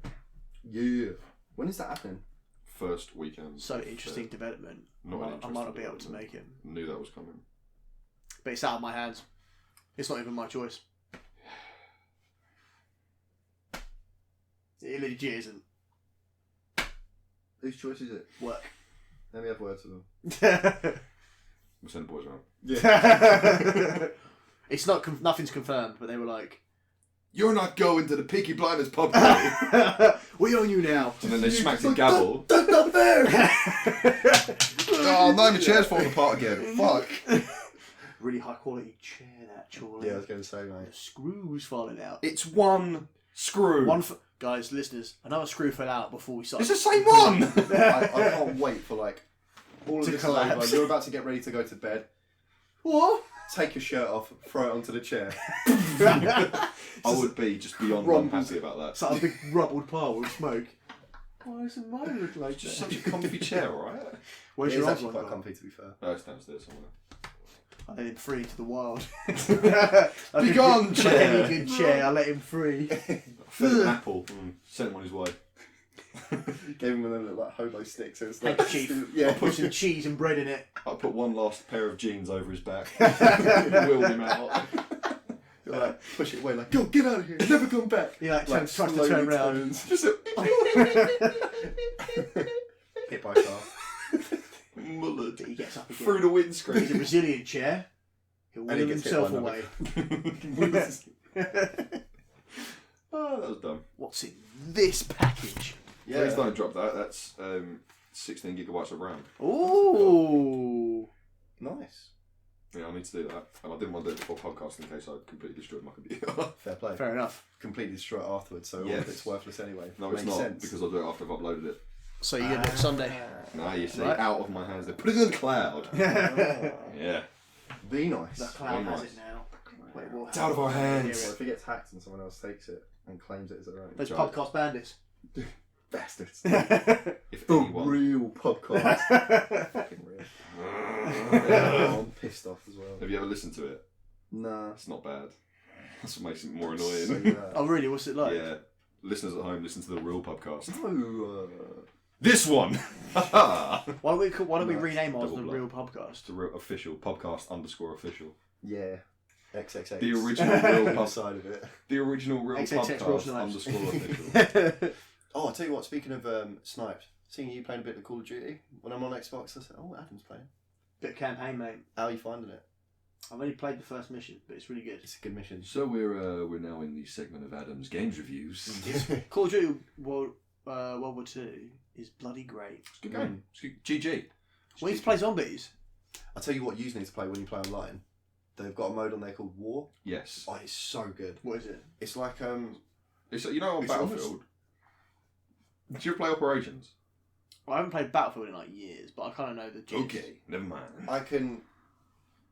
Yeah. When is that happening? First weekend. So interesting development. Not I an might not interesting be able to development. make it. Knew that was coming. But it's out of my hands. It's not even my choice. It legit isn't. Whose choice is it? Work. Let me have words with them. We'll send the boys around. It's not. Nothing's confirmed, but they were like, You're not going to the Peaky Blinders pub crawl. "We own you now." And then they smacked the gavel. That's not fair! Oh, no, my chair's falling apart again. Fuck. Really high quality chair, that Chorley. Yeah, I was going to say, The mate. screws falling out. It's one screw. Guys, listeners, another screw fell out before we started. It's the same one. I can't wait for like all of To this collapse. is over. You're about to get ready to go to bed. What? Take your shirt off, throw it onto the chair. I would be just beyond Rumbles. unhappy about that. It's like a big rubbled pile with smoke. Why doesn't mine look like Just that? such a comfy chair, alright? Where's It's your actually other quite one? comfy, to be fair. Oh, it's downstairs somewhere. I let him free to the wild. Be gone, Like chair. any good chair, I let him free. Fed him an apple and sent him on his way. Gave him one of them like hobo sticks. So it's like, Handkerchief. yeah. Put some cheese and bread in it. I put one last pair of jeans over his back. Wheeled him out. You're like, push it away, like, go, get out of here, never come back. He like, tries to slowly turn around. turns. Just a Hit by a car. mullet. He gets up again. Through the He's a windscreen. resilient chair. He'll And he wheel gets hit himself by away. Oh, that was dumb. What's in this package? Please don't drop that. That's 16 gigabytes of RAM. Ooh. Nice. Yeah, I need to do that. And I didn't want to do it before podcast in case I completely destroyed my computer. Fair play. Fair enough. Completely destroy it afterwards, so all Yes. of it's worthless anyway. No, Makes it's not, sense. because I'll do it after I've uploaded it. So you're gonna do it Sunday. Nah, you see, Right. out of my hands. They put it in the cloud. Yeah. Be nice. The cloud Very has nice. it now. Wait, we'll It's out of our hands. Well, if it gets hacked and someone else takes it and claims it as their own. Those Right. podcast bandits. Bastards. If The anyone. real podcast. Fucking real. I'm pissed off as well. Have you ever listened to it? Nah. It's not bad. That's what makes it more So, annoying. Oh, really? What's it like? Yeah. Listeners at home, listen to the real podcast. No, This one! Why don't we Nice. rename ours Double the blow. Real Pubcast? It's the real official podcast _official. yeah. XXX. The original real pub, side of it. the original real XXX podcast Rules and Knives. _official. Oh, I'll tell you what, speaking of snipes, seeing you playing a bit of Call of Duty, when I'm on Xbox, I said, oh, Adam's playing. Bit of campaign, mate. How are you finding it? I've only played the first mission, but it's really good. It's a good mission. So we're now in the segment of Adam's games reviews. Call of Duty World War II is bloody great. It's a good game. It's good. GG. We need to play zombies. I'll tell you what you need to play when you play online. They've got a mode on there called War. Yes. Oh, it's so good. What is it? It's like, It's, you know, on It's Battlefield. Do you ever play Operations? Well, I haven't played Battlefield in like years, but I kind of know the gist. Okay, never mind. I can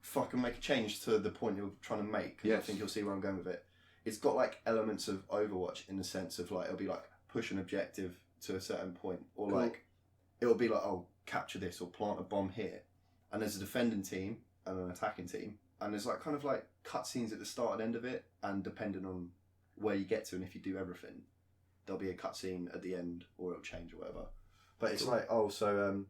fucking make a change to the point you're trying to make. 'Cause I Yes. think you'll see where I'm going with it. It's got like elements of Overwatch in the sense of like, it'll be like push an objective to a certain point, or Cool. like, it'll be like, oh, capture this or plant a bomb here. And there's a defending team and an attacking team. And there's like kind of like cutscenes at the start and end of it, and depending on where you get to and if you do everything, there'll be a cutscene at the end, or it'll change or whatever. But it's like, oh, so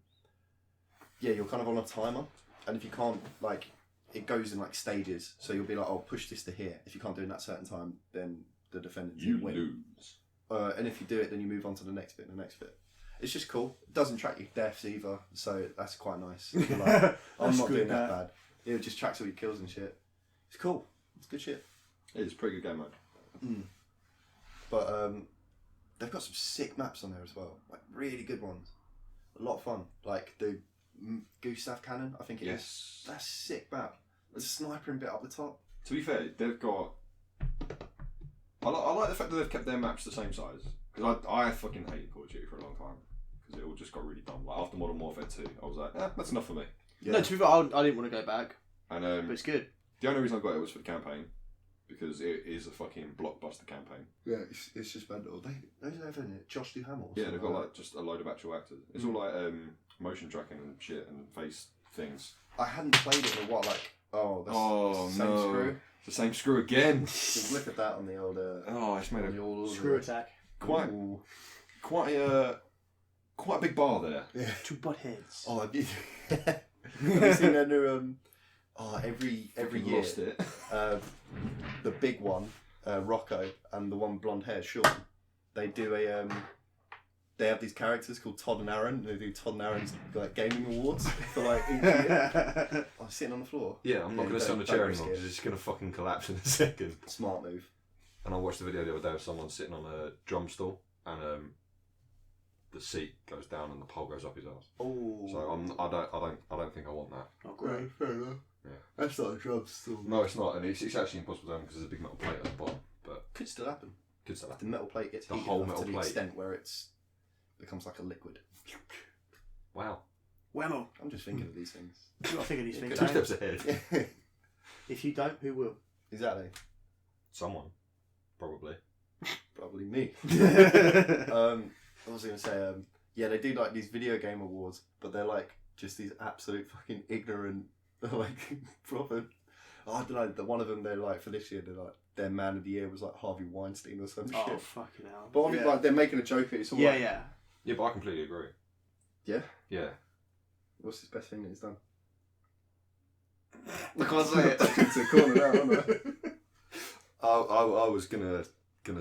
yeah, you're kind of on a timer, and if you can't, like, it goes in like stages. So you'll be like, oh, push this to here. If you can't do it in that certain time, then the defendant You win. lose. And if you do it, then you move on to the next bit and the next bit. It's just cool. It doesn't track your deaths either, so that's quite nice. You're like, I'm That's not good, doing that that. bad. It just tracks all your kills and shit. It's cool. It's good shit. It's a pretty good game mode. But they've got some sick maps on there as well. Like, really good ones. A lot of fun. Like the Gustav Cannon, I think it is. Yes. That's a sick map. There's a snipering bit up the top. To be fair, they've got. I like the fact that they've kept their maps the same size. Because I fucking hated Call of Duty for a long time. Because it all just got really dumb. Like after Modern Warfare 2, I was like, that's enough for me. Yeah. No, to be fair, I didn't want to go back, And but it's good. the only reason I got it was for the campaign. Because it is a fucking blockbuster campaign. Yeah, it's just mental. Those have in it. Josh Duhamel. Yeah, they've got like just a load of actual actors. It's all like motion tracking and shit and face things. I hadn't played it in a while. Like, oh, that's Oh the same no, screw. it's the same screw again. Just look at that on the old. Oh, it's made on the a old Screw attack. quite Ooh. quite a big bar there. Yeah. Two butt heads. Oh, have you seen their new every Fucking year lost it. the big one, Rocco, and the one blonde hair, Sean, they do a they have these characters called Todd and Aaron. They do Todd and Aaron's like gaming awards for like each year. I'm sitting on the floor. Yeah, I'm not Yeah, going to sit on the don't chair risk anymore it. because it's going to fucking collapse in a second. Smart move. And I watched the video the other day of someone sitting on a drum stool and the seat goes down and the pole goes up his ass. Oh. So I don't think I want that. Not great. Fair enough. Yeah. That's not a drum stool. No, it's not, and it's actually impossible to because there's a big metal plate at the bottom. But Could still happen. good stuff. If the metal plate gets The heated whole enough metal to the plate. extent where it's becomes like a liquid. Wow. Whammo. I'm just thinking of these things. You got to think of these things. Two mate. steps ahead. If you don't, who will? Exactly. Someone, probably. Probably me. I was going to say, yeah, they do like these video game awards, but they're like just these absolute fucking ignorant, like proper. Oh, I don't know. The one of them, they're like for this year, they're like their man of the year was like Harvey Weinstein or some Oh, shit. fucking hell. But obviously, Yeah. like they're making a joke of it. It's all Yeah, like, yeah. Yeah, but I completely agree. Yeah? Yeah. What's his best thing that he's done? I can't say it. Into the corner now, aren't I was gonna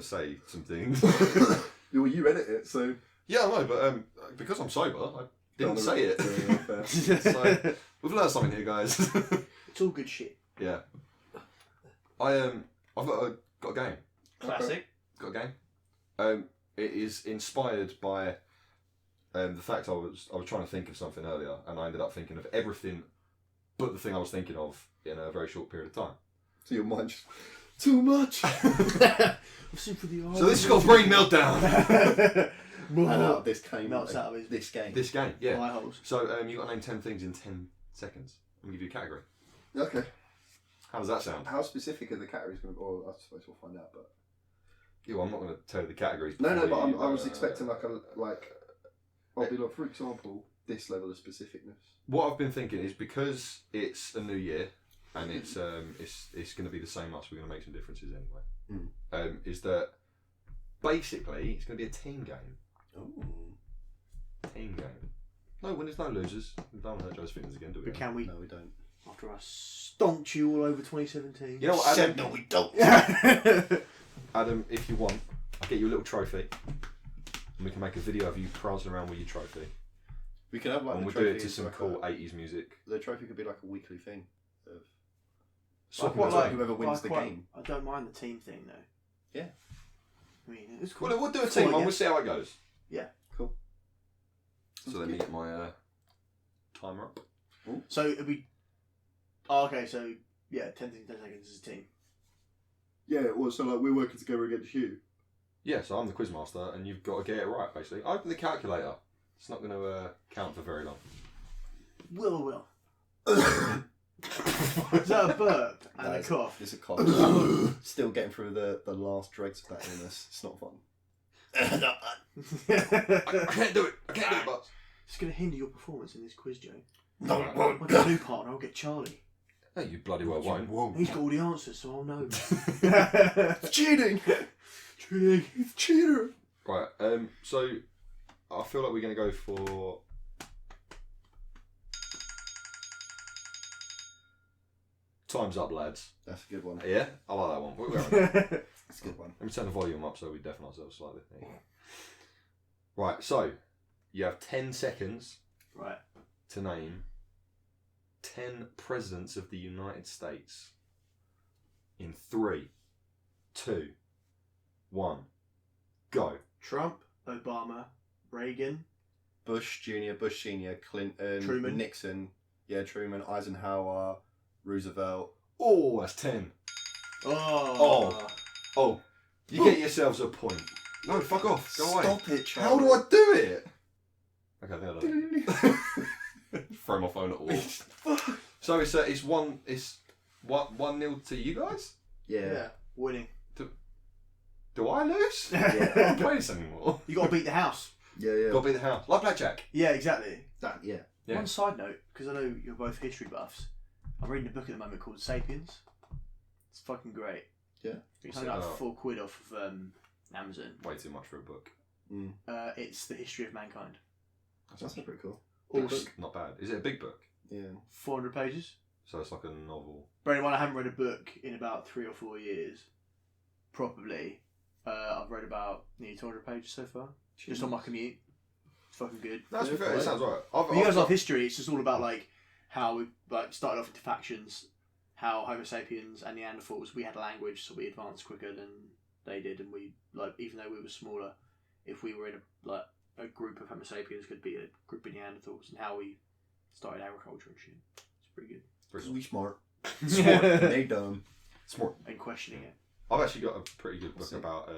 say some things. I? Well, you edit it, so Yeah, I know, but because I'm sober, I didn't say it. Yeah, fair. So we've learned something here, guys. It's all good shit. Yeah. I've got a game. Classic. Got a game. It is inspired by the fact I was trying to think of something earlier, and I ended up thinking of everything but the thing I was thinking of in a very short period of time. So your mind just too much. I'm super the So this has got a brain meltdown. And out of this game, Melts out of his this game. This game, yeah. eye holes. So you got to name 10 things in 10 seconds. I'm gonna give you a category. Okay. How does that sound? How specific are the categories going to be? Or I suppose we'll find out, but Yeah, well, I'm not going to tell you the categories. No, before but you, I was expecting like I'll be like, for example, this level of specificness. What I've been thinking is because it's a new year and it's going to be the same us. We're going to make some differences anyway. Is that basically it's going to be a team game. Ooh. Team game. No winners, no losers. We don't hurt Joe's feelings again, do we? But can we? No, we don't. After I stomped you all over 2017. You know what, Adam? Said no, we don't. Adam, if you want, I'll get you a little trophy, and we can make a video of you prancing around with your trophy. We can have like. And the we'll do it trophy to as some like cool 80s music. The trophy could be like a weekly thing. Of Swap quite it like out. whoever wins the game. I don't mind the team thing though. Yeah. I mean, it's cool. Well, we'll do a Cool, team I one. We'll guess. see how it goes. Yeah. Cool. So let me get my timer up. So it'd be. Oh, okay, so yeah, 10 seconds is a team. Yeah, well, so like we're working together against you. Yeah, so I'm the quizmaster, and you've got to get it right. Basically, open the calculator. It's not going to count for very long. Will. Is that a burp and a cough? It's a cough. Still getting through the last dregs of that illness. It's not fun. I can't do it. I can't do it, but It's going to hinder your performance in this quiz, Joe. No, it won't. I'll get a new partner. I'll get Charlie. hey, you bloody well won't. He's got all the answers, so I'll know. It's cheating. Cheating. It's cheater. Right. So I feel like we're going to go for. Time's up, lads. That's a good one. Yeah, I like that one. We're on that. That's a good one. Let me turn the volume up so we deafen ourselves slightly. There you go. Right, so you have 10 seconds Right. to name 10 presidents of the United States. In 3, 2, 1, go. Trump, Obama, Reagan, Bush Jr., Bush Senior, Clinton, Truman. Nixon, Truman, Eisenhower, Roosevelt. Oh, that's 10. Oh. Oh, you get yourselves a point. No, fuck off. Go away. Stop it, How Charlie. do I do it? Okay, I think I done it. Throw my phone at all. So it's 1-0 to you guys? Yeah. Winning. Do I lose? Yeah. I don't play this anymore. You got to beat the house. Yeah. Got to be the house. Like blackjack. Yeah, exactly. Yeah. Yeah. One side note, because I know you're both history buffs, I'm reading a book at the moment called Sapiens. It's fucking great. Yeah. It's only like £4 off of Amazon. Way too much for a book. It's the history of mankind. That's pretty cool. Big Also, book? Not bad. Is it a big book? Yeah. 400 pages. So it's like a novel. Bearing in mind, I haven't read a book in about 3 or 4 years, properly. I've read about nearly 200 pages so far, just on my commute. It's fucking good. That's Yeah, fair. It right. sounds right. If you guys love history, it's just all about like how we like started off into factions, how Homo sapiens and Neanderthals, we had a language, so we advanced quicker than they did, and we like even though we were smaller, if we were in a group of Homo sapiens, could be a group of Neanderthals, and how we started agriculture and shit. It's pretty good. Because we smart. Smart. And they dumb. Smart. And questioning it. I've actually got a pretty good book See. about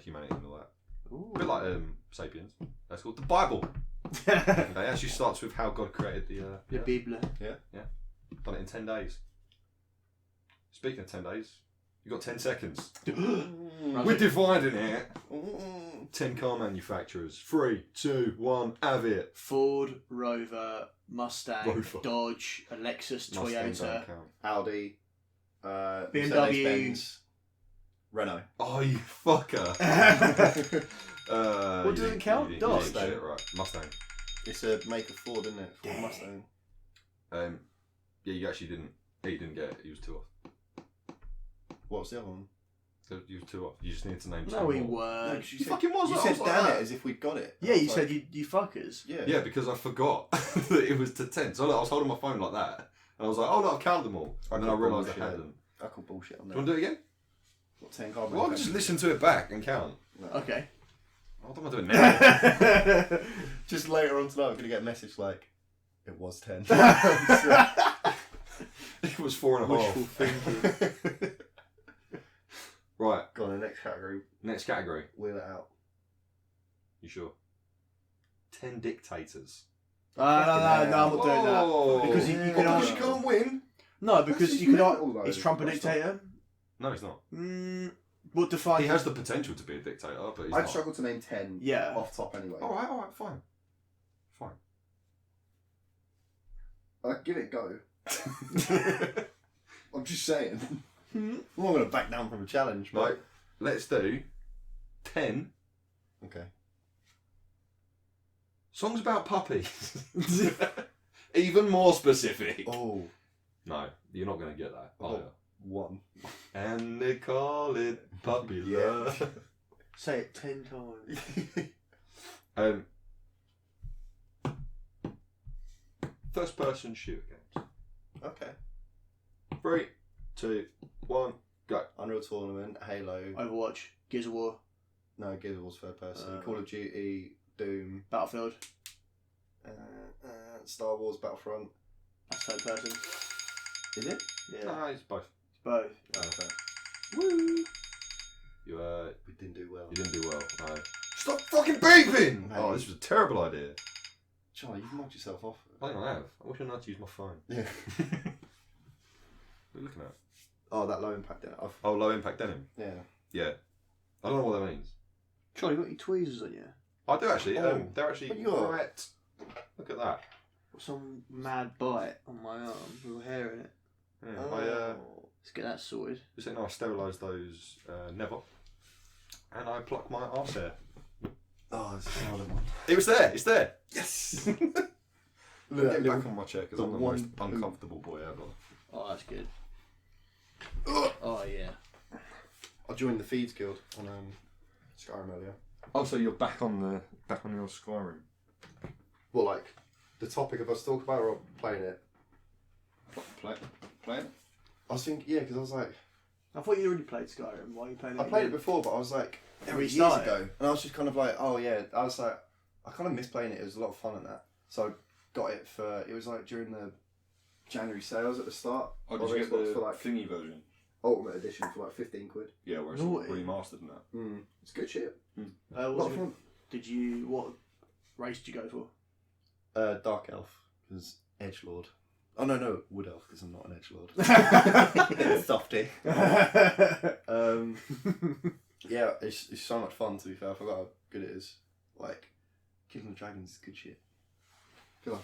humanity and all that. Ooh. A bit like Sapiens. That's called the Bible. It actually starts with how God created the The Bible. Done it in 10 days. Speaking of 10 days, you got 10 seconds. Right. We're dividing it. 10 car manufacturers. 3, 2, 1, have it. Ford, Rover, Mustang, Rover. Dodge, a Lexus, Mustang Toyota. don't count. Audi. BMW. Mercedes-Benz, Renault. Oh, you fucker. What doesn't count? You Dodge. didn't get it right. Mustang. It's a make of Ford, isn't it? Ford Dang. Mustang. Yeah, you actually didn't. He didn't get it. He was 2 off. What was the other one? So you was 2 off. You just needed to name 2 No, we more. weren't. You fucking was. You I said was like damn that. it as if we'd got it. Yeah, I you was said like, you fuckers. Yeah. Yeah, because I forgot that it was to 10. So I was holding my phone like that. And I was like, oh no, I've counted them all. And then I realised I hadn't. I call bullshit on Do that. you want to do it again? What 10 car Well, just listen to it back and count. Okay. I don't want to do it now. Just later on tonight, I'm going to get a message like, it was 10. It was 4.5. Wishful thinking. Right, Go on, the next category. next category. Wheel it out. You sure? 10 dictators. No, I'm not doing that. Oh. Because you can Because ask- you can't win. No, because That's you could mental, ask. though. Is Trump a That's dictator? No, it's not. What defines? He has the potential to be a dictator, but he's I'd not. struggle to name 10 Yeah. off top anyway. All right, fine. I'd give it a go. I'm just saying. I'm not going to back down from a challenge. But... Right, let's do 10 Okay. songs about puppies. Even more specific. Oh, No, you're not going to get that. Oh. Are you? 1. And they call it puppy Yeah. love. Say it 10 times. First person shooter games. Okay. 3, 2, 1, go. Unreal Tournament, Halo. Overwatch, Gears of War, No, Gears of War's third person. Call of Duty, Doom, Battlefield. Star Wars Battlefront. That's third person. Is it? Yeah. Nah, it's both. Both. Oh, okay. Woo! You We didn't do well. didn't do well. No. Stop fucking beeping! Mate. Oh, this was a terrible idea. Charlie, you've mugged yourself off. I think I have. I wish I knew how to use my phone. Yeah. What are you looking at? Oh, that low impact then. Oh, low impact denim. Yeah. Yeah. I don't know what that means. Charlie, you got your tweezers on you? I do actually. Oh, they're actually but you're- right. Look at that. Some mad bite on my arm with hair in it. Yeah, Oh. Let's get that sorted. just then I sterilised those never, and I plucked my arse hair. Oh, it's another one. It was there. It's there. Yes! Look, get back on my chair because the I'm the one most poop. uncomfortable boy ever. Oh, that's good. Oh, yeah. I joined the Feeds Guild on Skyrim earlier. Oh, so you're back on your Skyrim? Well, like, the topic of us talking about or playing it? Playing? I was thinking, yeah, because I was like, I thought you already played Skyrim. Why are you playing it I played it again? before, but I was like, Yeah, years restart it. ago. And I was just kind of like, oh yeah, I was like, I kind of miss playing it. It was a lot of fun and that. So I got it it was like during the January sales at the start. Oh, of did you get Xbox the for like thingy version? Ultimate Edition for like 15 quid. Yeah, where it's Naughty. remastered and that. It's good shit. What A lot of fun. what race did you go for? Dark Elf, because Edgelord. Oh no, Wood Elf, because I'm not an Edgelord. Softy. Yeah, it's so much fun, to be fair. I forgot how good it is. Like, Kingdom of Dragons is good shit. I feel like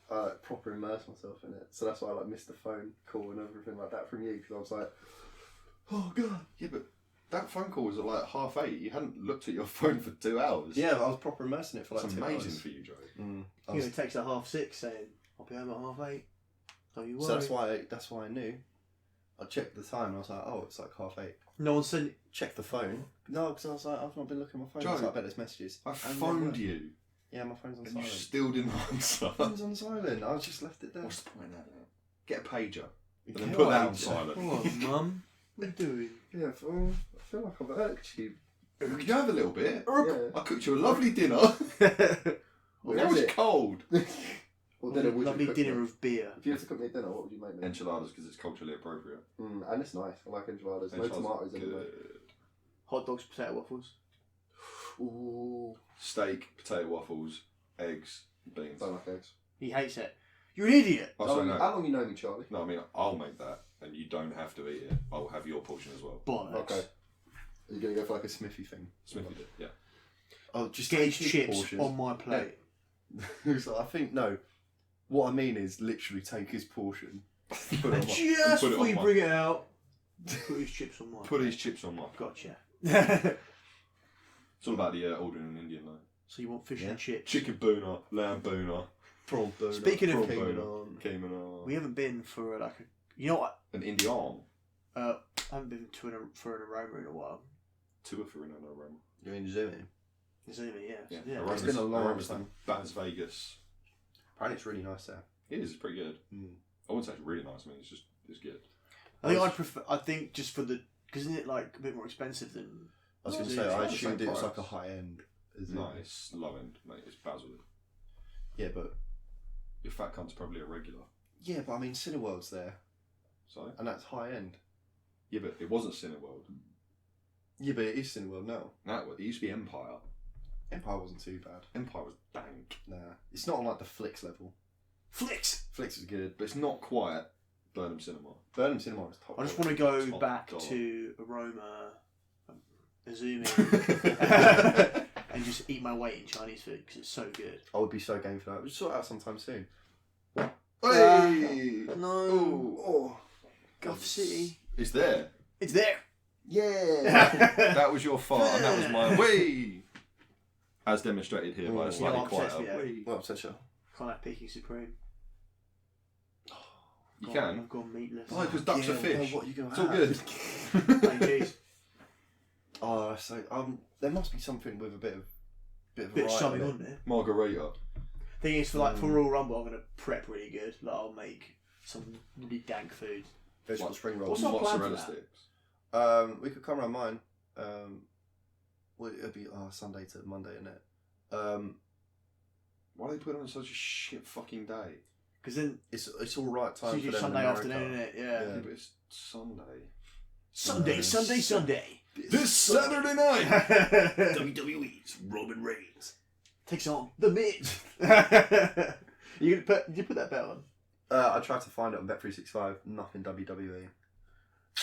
I proper immerse myself in it. So that's why I like missed the phone call and everything like that from you, because I was like, oh god. Yeah, but that phone call was at like 8:30. You hadn't looked at your phone for 2 hours. Yeah, but I was proper immersing it for like That's 2 amazing hours. for you, Joe. I You was- know, text at 6:30 saying, I'll be home at 8:30. Don't you worry. so that's why I knew. I checked the time and I was like, oh, it's like 8:30. No one sent. Checked the phone. No, because I was like, I've not been looking at my phone. I was Joe, like, I bet there's messages. I And phoned they were. you Yeah, my phone's on and you silent. still didn't answer. My phone's on silent. I just left it there. What's the point of that? Get a pager and Get then a put that on pager. silent. Come on, Mum. What are you doing? Yeah, I feel like I've irked you. Could you have a little bit? Yeah. I cooked you a lovely dinner. What It was was it? cold. What dinner would you Lovely cook dinner me? of beer. If you had to cook me a dinner, what would you make me? Enchiladas because it's culturally appropriate. And it's nice. I like enchiladas. No Enchiladas tomatoes are anyway. good. Hot dogs, potato waffles. Ooh. Steak, potato waffles, eggs, beans. Don't like eggs. He hates it. You're an idiot. Oh, sorry, no. How long you know me, Charlie? No, I mean, I'll make that and you don't have to eat it. I'll have your portion as well. Bollocks. Okay. Are you going to go for like a Smithy thing? Smithy did, yeah. Oh, just Get his take chips portion. on my plate. So I think, no. What I mean is literally take his portion. Put it on my, Just put it before on you my- bring it out, put his chips on my put plate. his chips on my. Gotcha. It's all about the ordering in Indian though. So you want fish Yeah. and chips? Chicken boona, lamb boona, Prawn boner. Speaking of- prawn Cayman boner. Cayman, We haven't been for like a. You know what? an Indian. I haven't been to for an aroma in a while. Two or three in a room. You're in Zoom. Zooming, yeah. Yeah, Yeah. Aroma's- It's been a long Aroma's time. Baz Vegas. Apparently it's really nice there. It is, it's pretty good. I wouldn't say it's really nice, I mean, it's good. I think I'd prefer. I think just for the. Because isn't it like a bit more expensive than. I was going to Yeah, say, it's I like the assumed same it was like a price. high end. No, it's low end, mate. It's basil. Yeah, but Your fat cunt's probably a regular. I mean, Cineworld's there, So? and that's high end. Yeah, but it wasn't Cineworld. Yeah, but it is Cineworld now. No, it used to be Empire. Empire wasn't too bad. Empire was dank. Nah, it's not on like the Flicks level. Flicks! Flicks is good. But it's not quite Burnham Cinema. Burnham Cinema is top. I just want to go Top back dollar. to Aroma Azumi and just eat my weight in Chinese food because it's so good. I would be so game for that. We'll sort it out sometime soon. Hey! No. Oh, Guff City. It's there. It's there. yeah. That was your fart, and that was my wee. As demonstrated here by a Oh, slightly yeah, I'm obsessed quieter with wee. What upset you? Can't have Peking Supreme. You God, can. I've gone meatless. Oh, because ducks are fish. What are you going It's to all have? good. Plain cheese. Oh, so there must be something with a bit of Bit of variety something in it. on there. Margarita. Thing is, for Royal Rumble, I'm gonna prep really good. Like I'll make some really dank food. Vegetable What? spring What's rolls. our plan for Mozzarella that? sticks. We could come around mine. Well, it'd be Sunday to Monday, innit? Why are they putting on such a shit fucking day? Because then It's all right time it's for usually them Sunday in America. afternoon, isn't it? Yeah. Yeah. Yeah, but it's Sunday. Sunday, No, Sunday, it's- Sunday. This Saturday night! WWE's Roman Reigns. Takes on the Miz. Did you put that bet on? I tried to find it on Bet365. Nothing WWE.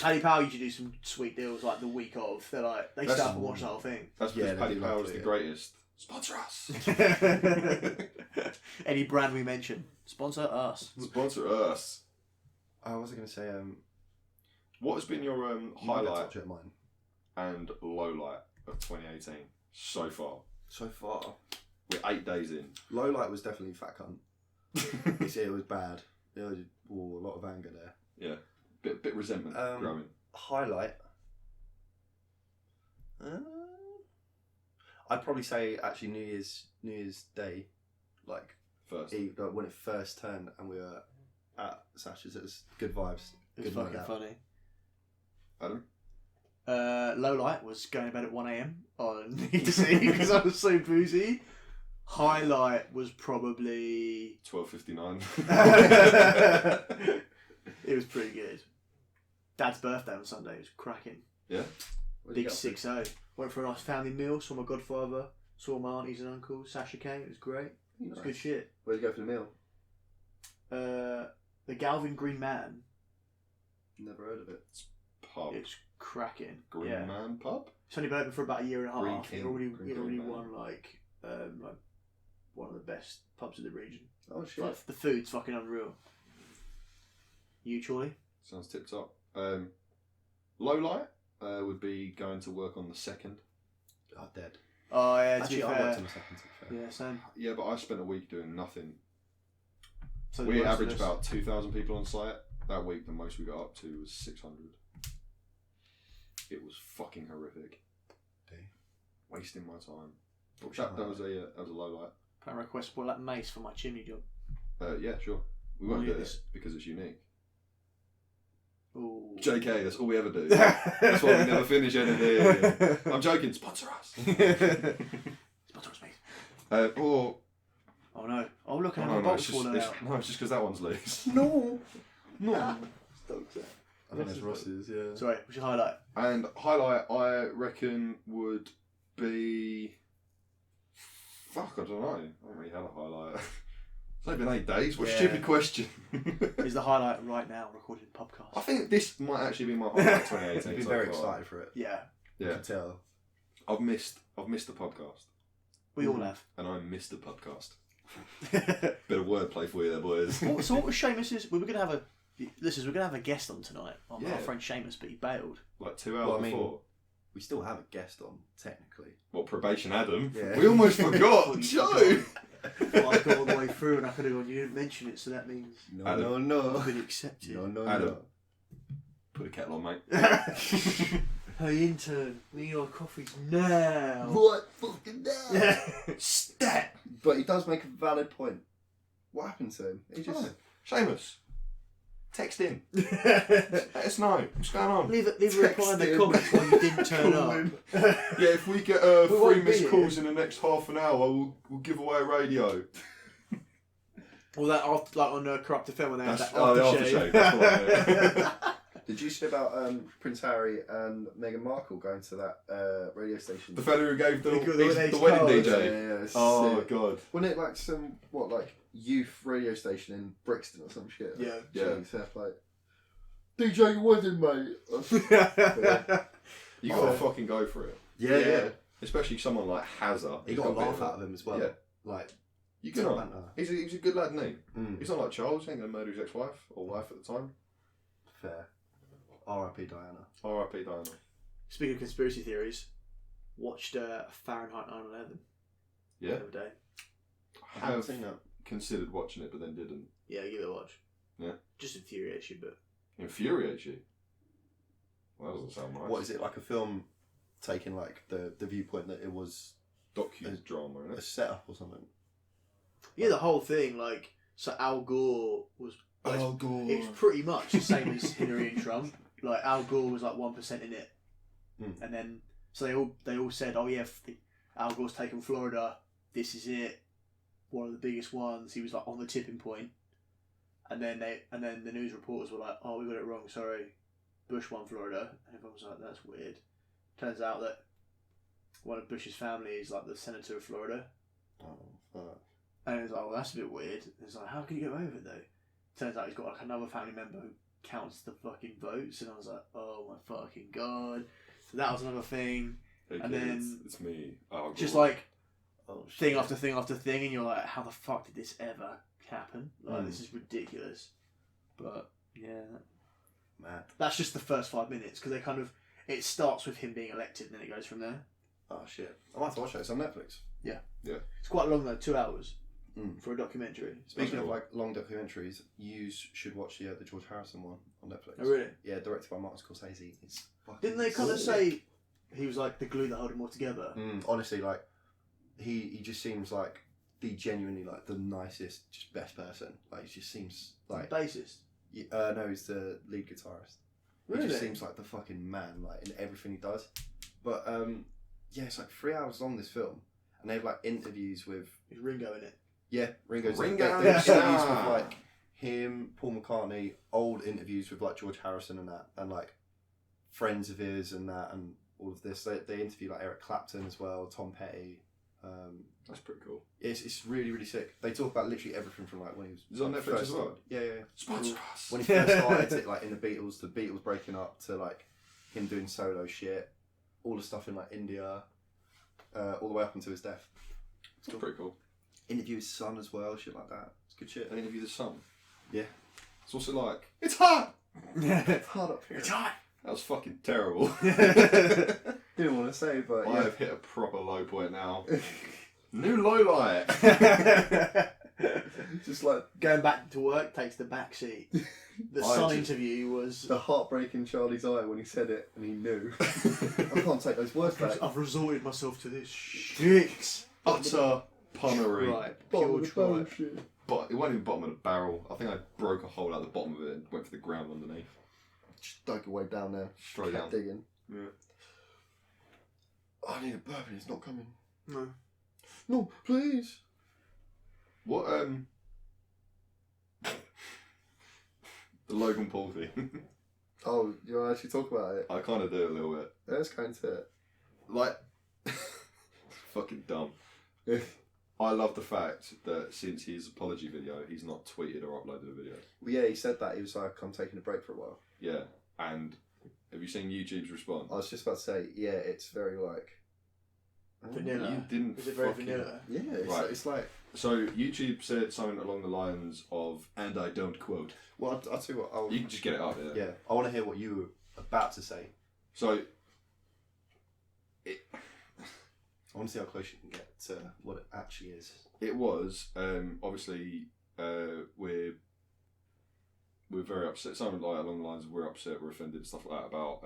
Paddy Power used to do some sweet deals like the week of. They're like they That's start and watch the whole thing. That's Yeah, because they Paddy do love Power's to, the yeah. greatest. Sponsor us! Any brand we mention, sponsor us. Sponsor us. What was I going to say? What has been your you better highlight touch it, mine. and low light of 2018 so far? So far, We're 8 days in. low light was definitely Fat Cunt. It was bad. There was a lot of anger there. Yeah. Bit resentment growing. Highlight. I'd probably say actually New Year's Day, like First. when it first turned and we were at Sasha's. It was good vibes. It was Good night fucking out. funny. Adam? Low light was going to bed at 1 a.m. on New Year's Eve because I was so boozy. Highlight was probably 12:59. it was pretty good. Dad's birthday on Sunday was cracking. Yeah? What'd you Big get up to? 6-0. Went for a nice family meal. Saw my godfather. Saw my aunties and uncles. Sasha came. It was great. It was Nice. good shit. Where'd you go for the meal? The Galvin Green Man. Never heard of it. Pub. It's cracking. Green yeah. Man Pub? It's only been open for about a year and a Green half. King, It already Green Man. won like one of the best pubs in the region. Oh shit. Like, the food's fucking unreal. You, Charlie? Sounds tip top. Low light would be going to work on the 2nd. Oh, dead. Oh yeah, to Actually, be I fair. worked on the second. To be fair. Yeah, same. Yeah, but I spent a week doing nothing. So We the most average of us- about 2,000 people on site. That week, the most we got up to was 600. It was fucking horrific. Wasting my time. That was a low light. Can I request for that mace for my chimney job? Yeah, sure. We Well, won't yeah, do this- it because it's unique. Ooh. JK, that's all we ever do. That's why we never finish anything. I'm joking. Sponsor us. Sponsor us, mate. Or Oh no! Oh look, I have no, a no, box it's just falling out. no, it's just because that one's loose. No. No. I think that's Ross's. Yeah. Sorry, what's your highlight? And highlight, I reckon, would be. Fuck, I don't know. I haven't really had a highlight. It's only been 8 days. What a Yeah. stupid question. Is the highlight right now recording Pubcast? I think this might actually be my highlight 2018. I've been so very far. excited for it. Yeah, I Yeah, can tell. I've missed the podcast, we all have. and I missed the podcast. Bit of wordplay for you there, boys. So what was Seamus's? We were gonna have a. Listeners, we're gonna have a guest on tonight. Our Yeah. friend Seamus, but he bailed. Like 2 hours Well, I mean- before. We still have a guest on, technically. What, Probation Adam? Yeah. We almost forgot, We Joe! Well, I got all the way through, and I could have gone. You didn't mention it, so that means No, Adam. no, I've been accepted. no, no, Adam. no. Put a kettle on, mate. Hey intern, we need our coffees now. What fucking that? Stat. But he does make a valid point. What happened to him? He just. Oh, Seamus, text in. Let us know what's going on. Leave a reply in the Text in. comments why you didn't turn Call up. him. Yeah, if we get We 3 won't be missed here. calls in the next half an hour, we'll give away a radio. Or that after, like on Corrupt FM when they have That's that the aftershave. aftershave. That's right. Did you see about Prince Harry and Meghan Markle going to that radio station? The fella who gave the The wedding cards. DJ. Yeah, it's Oh sick. god. Wasn't it like some youth radio station in Brixton or some shit? Yeah. Yeah. Fair play. DJ your wedding, mate. You gotta fucking go for it. Yeah. Especially someone like Hazard. He got a laugh out of him as well. Yeah. Like, You can he's a good lad, isn't he? Mm. He's not like Charles. He ain't going to murder his ex-wife or wife at the time. Fair. R.I.P. Diana. R.I.P. Diana. Speaking of conspiracy theories, watched Fahrenheit 9/11 Yeah. the other day. I haven't have seen that. considered watching it, but then didn't. Yeah, give it a watch. Yeah. Just infuriates you, but Infuriates you? Well, that doesn't sound nice. What is it, like a film taking like the viewpoint that it was Docudrama, isn't a it? setup or something? yeah, the whole thing, like, so Al Gore was. Oh, God. It was pretty much the same as Hillary and Trump. Like, Al Gore was like 1% in it, and then so they all said, "Oh yeah, Al Gore's taken Florida. This is it, one of the biggest ones." He was like on the tipping point, and then the news reporters were like, "Oh, we got it wrong. Sorry, Bush won Florida." And everyone was like, "That's weird." Turns out that one of Bush's family is like the senator of Florida, Oh, fuck. and it's like, "Well, that's a bit weird." It's like, how can you get away with it though? Turns out he's got like another family member who counts the fucking votes, and I was like, oh my fucking god. So that was another thing. Hey, And kids, then it's me. Oh, just God. like Oh, thing shit. after thing after thing, and you're like, how the fuck did this ever happen? Like, this is ridiculous. But yeah, Mad. that's just the first 5 minutes, because it starts with him being elected, and then it goes from there. Oh shit. I might have to watch that. It's on Netflix. It's quite long though, 2 hours Mm. for a documentary. Speaking of cool. like long documentaries, you should watch the George Harrison one on Netflix. Oh really? Yeah, directed by Martin Scorsese. It's fucking Didn't they kind of sick. say he was like the glue that held them all together? Honestly, like he just seems like the genuinely like the nicest, just best person. Like he just seems like Bassist. no, he's the lead guitarist. Really? He just seems like the fucking man, like in everything he does. But yeah, it's like 3 hours long, this film, and they have like interviews with Is Ringo in it? Ringo's Ringo, they have interviews with yeah. like him, Paul McCartney, old interviews with like George Harrison and that, and like friends of his and that, and all of this. They interview like Eric Clapton as well, Tom Petty. That's pretty cool. It's really really sick. They talk about literally everything from like when he was. Is it on Netflix first as well? started. Yeah. Sponsor us. When he first started it, like in the Beatles breaking up, to like him doing solo shit, all the stuff in like India, all the way up until his death. It's pretty cool. Interview his son as well, shit like that. It's good shit. An interview the son. Yeah. It's also like, it's hot! It's hard up here. It's hot! That was fucking terrible. Didn't want to say, but I yeah. have hit a proper low point now. New low light. Just like Going back to work takes the back seat. The Sun interview was. the heartbreak in Charlie's eye when he said it and he knew. I can't take those words back. I've resorted myself to this shit. Utter punnery. Right, Bottom pure of the barrel tripe. shit. But it wasn't even bottom of the barrel. I think I broke a hole out the bottom of it and went for the ground underneath. Just dug your way down there. Straight down. Kept digging. Yeah. I need a bourbon, it's not coming. No. No, please. What, the Logan Paul thing. Oh, you want to actually talk about it? I kind of do a little bit. Let's go into it. Like, fucking dumb. I love the fact that since his apology video, he's not tweeted or uploaded a video. Well, yeah, he said that. He was like, I'm taking a break for a while. Yeah, and have you seen YouTube's response? I was just about to say, yeah, it's very like... Vanilla. You didn't. Is it very fucking- vanilla? Yeah, it's, Right. it's like... So YouTube said something along the lines of, and I don't quote. Well, I'll tell you what, You can just get it up there. yeah, I want to hear what you were about to say. So, I want to see how close you can get to what it actually is. it was obviously we're very upset. Something like along the lines of we're upset, we're offended, stuff like that about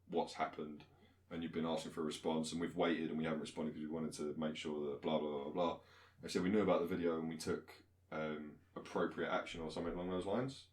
what's happened, and you've been asking for a response, and we've waited and we haven't responded because we wanted to make sure that blah blah blah blah. I said we knew about the video and we took appropriate action or something along those lines.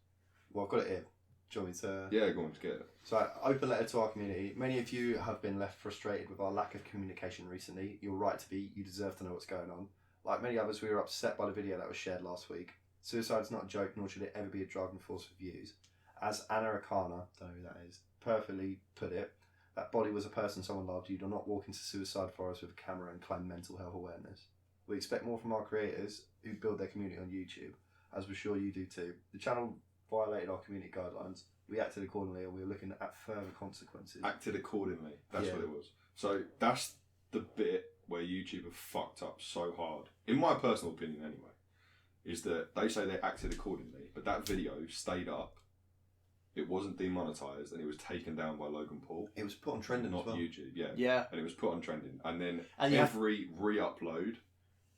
Well, I've got it here. Do you want me to... Yeah, go on to get it. So, open letter to our community. Many of you have been left frustrated with our lack of communication recently. You're right to be. You deserve to know what's going on. Like many others, we were upset by the video that was shared last week. Suicide is not a joke, nor should it ever be a driving force for views. As Anna Akana, don't know who that is, perfectly put it, that body was a person someone loved. You do not walk into suicide forest with a camera and claim mental health awareness. We expect more from our creators who build their community on YouTube, as we're sure you do too. The channel violated our community guidelines. We acted accordingly, and we were looking at further consequences. Acted accordingly. That's Yeah. what it was. So that's the bit where YouTube have fucked up so hard, in my personal opinion anyway, is that they say they acted accordingly, but that video stayed up, it wasn't demonetized, and it was taken down by Logan Paul. It was put on trending not as well. YouTube, yeah. Yeah. And it was put on trending, and then And every re-upload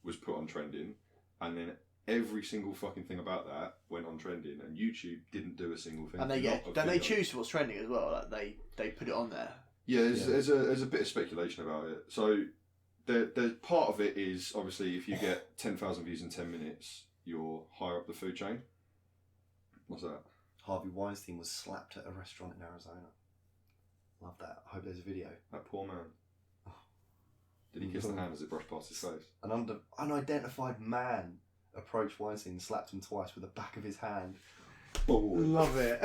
was put on trending, and then every single fucking thing about that went on trending, and YouTube didn't do a single thing. And they Not a don't they video. choose what's trending as well? Like they put it on there. Yeah, there's a bit of speculation about it. So there's part of it is obviously if you get 10,000 views in 10 minutes, you're higher up the food chain. What's that? Harvey Weinstein was slapped at a restaurant in Arizona. Love that. I hope there's a video. That poor man. Did he kiss the hand as it brushed past his face? An unidentified man approached Weinstein and slapped him twice with the back of his hand. Love it.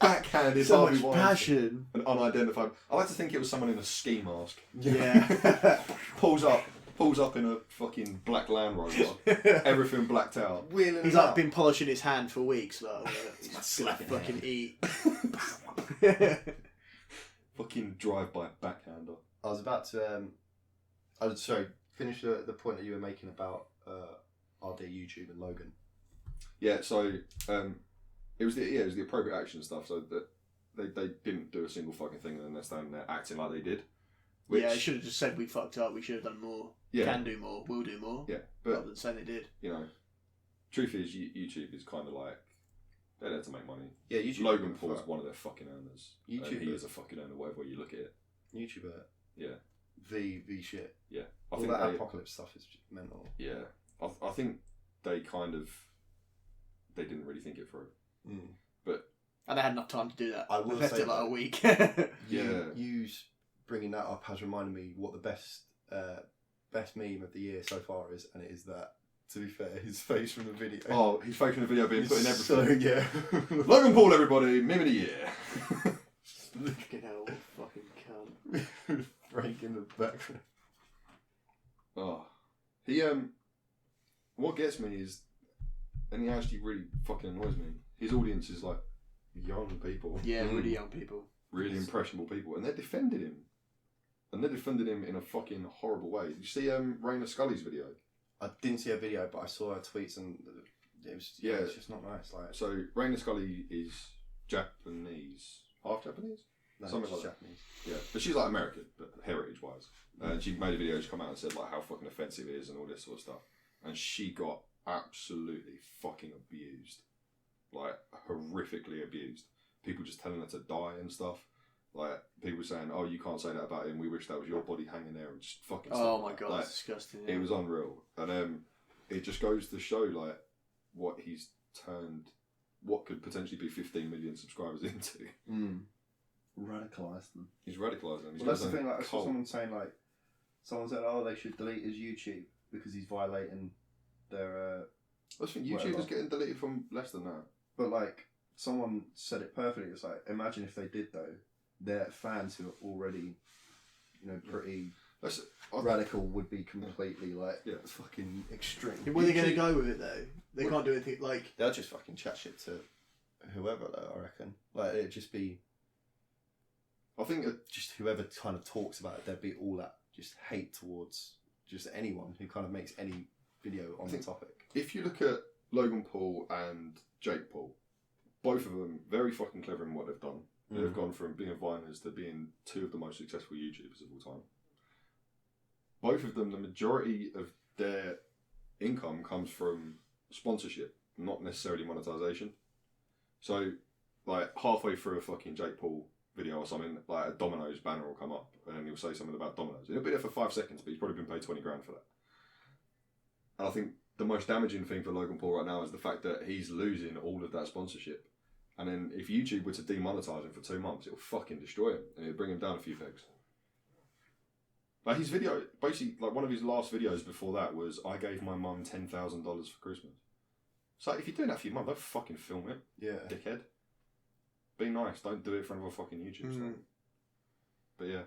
Backhanded so Harvey much Weinstein. passion. An unidentified. I like to think it was someone in a ski mask. Yeah. Pulls up in a fucking black Land Rover. Everything blacked out. He's like been polishing his hand for weeks. Like, he's gonna slapping fucking hand. eat. Fucking drive-by backhander. I was about to finish the point that you were making about our dear YouTube and Logan. Yeah, so it was the appropriate action stuff. So that they didn't do a single fucking thing, and then they're standing there acting like they did. Which, Yeah, I should have just said we fucked up. We should have done more. Yeah. Can do more. Will do more. Yeah, Rather but than saying they did. you know, truth is, YouTube is kind of like they're there to make money. Yeah, YouTube. Logan Paul's one of their fucking owners. YouTube he is a fucking owner, whatever way you look at it. YouTuber. Yeah, V shit. yeah. I All think that they, apocalypse stuff is just mental. yeah, I think they they didn't really think it through. And they had enough time to do that. I will They left say it like that. a week. Yeah. You bringing that up has reminded me what the best meme of the year so far is, and it is that. To be fair, his face from the video. Oh, he's faking the video being put in everything. So yeah. Logan Paul, everybody, meme of the year. Fucking hell, what a fucking cunt. Frank in the background. Oh, he what gets me is, and he actually really fucking annoys me. His audience is like young people, Yeah, really young people. really impressionable people, and they're defending him, and they're defending him in a fucking horrible way. Did you see Raina Scully's video? I didn't see her video, but I saw her tweets, and it was it's just not nice. Like So Raina Scully is Japanese, half Japanese. no, something she's like that. Japanese. Yeah, but she's like American, but heritage wise. And she made a video, she come out and said like how fucking offensive it is and all this sort of stuff. And she got absolutely fucking abused. Like horrifically abused. People just telling her to die and stuff. Like people saying, "Oh, you can't say that about him. We wish that was your body hanging there," and just fucking. Oh stuff my like god, that. that's disgusting. Yeah. It was unreal, and it just goes to show like what he's turned, what could potentially be 15 million subscribers into. Radicalised them. He's radicalised them. He's Well, that's the got his thing. own Like I saw cult. someone saying someone said, "Oh, they should delete his YouTube because he's violating their." I think YouTube whatever. is getting deleted from less than that. But like someone said it perfectly. It's like imagine if they did though. Their fans who are already, pretty radical would be completely fucking extreme. Where are they going to go with it though? They can't do anything like. They'll just fucking chat shit to whoever though. I reckon. Like it'd just be. I think Just whoever kind of talks about it, there'd be all that just hate towards just anyone who kind of makes any video on the topic. if you look at Logan Paul and Jake Paul, both of them very fucking clever in what they've done. They've gone from being viners to being two of the most successful YouTubers of all time. Both of them, the majority of their income comes from sponsorship, not necessarily monetization. So, like, halfway through a fucking Jake Paul video or something, like a Domino's banner will come up and then he'll say something about Domino's. It'll be there for 5 seconds, but he's probably been paid 20 grand for that. And I think the most damaging thing for Logan Paul right now is the fact that he's losing all of that sponsorship. And then if YouTube were to demonetize him for 2 months, it'll fucking destroy him and it'll bring him down a few pegs. Like his video, basically, like one of his last videos before that was, I gave my mum $10,000 for Christmas. It's like, if you're doing that for your mum, don't fucking film it, Yeah. dickhead. Be nice, don't do it for another fucking YouTube star. But yeah,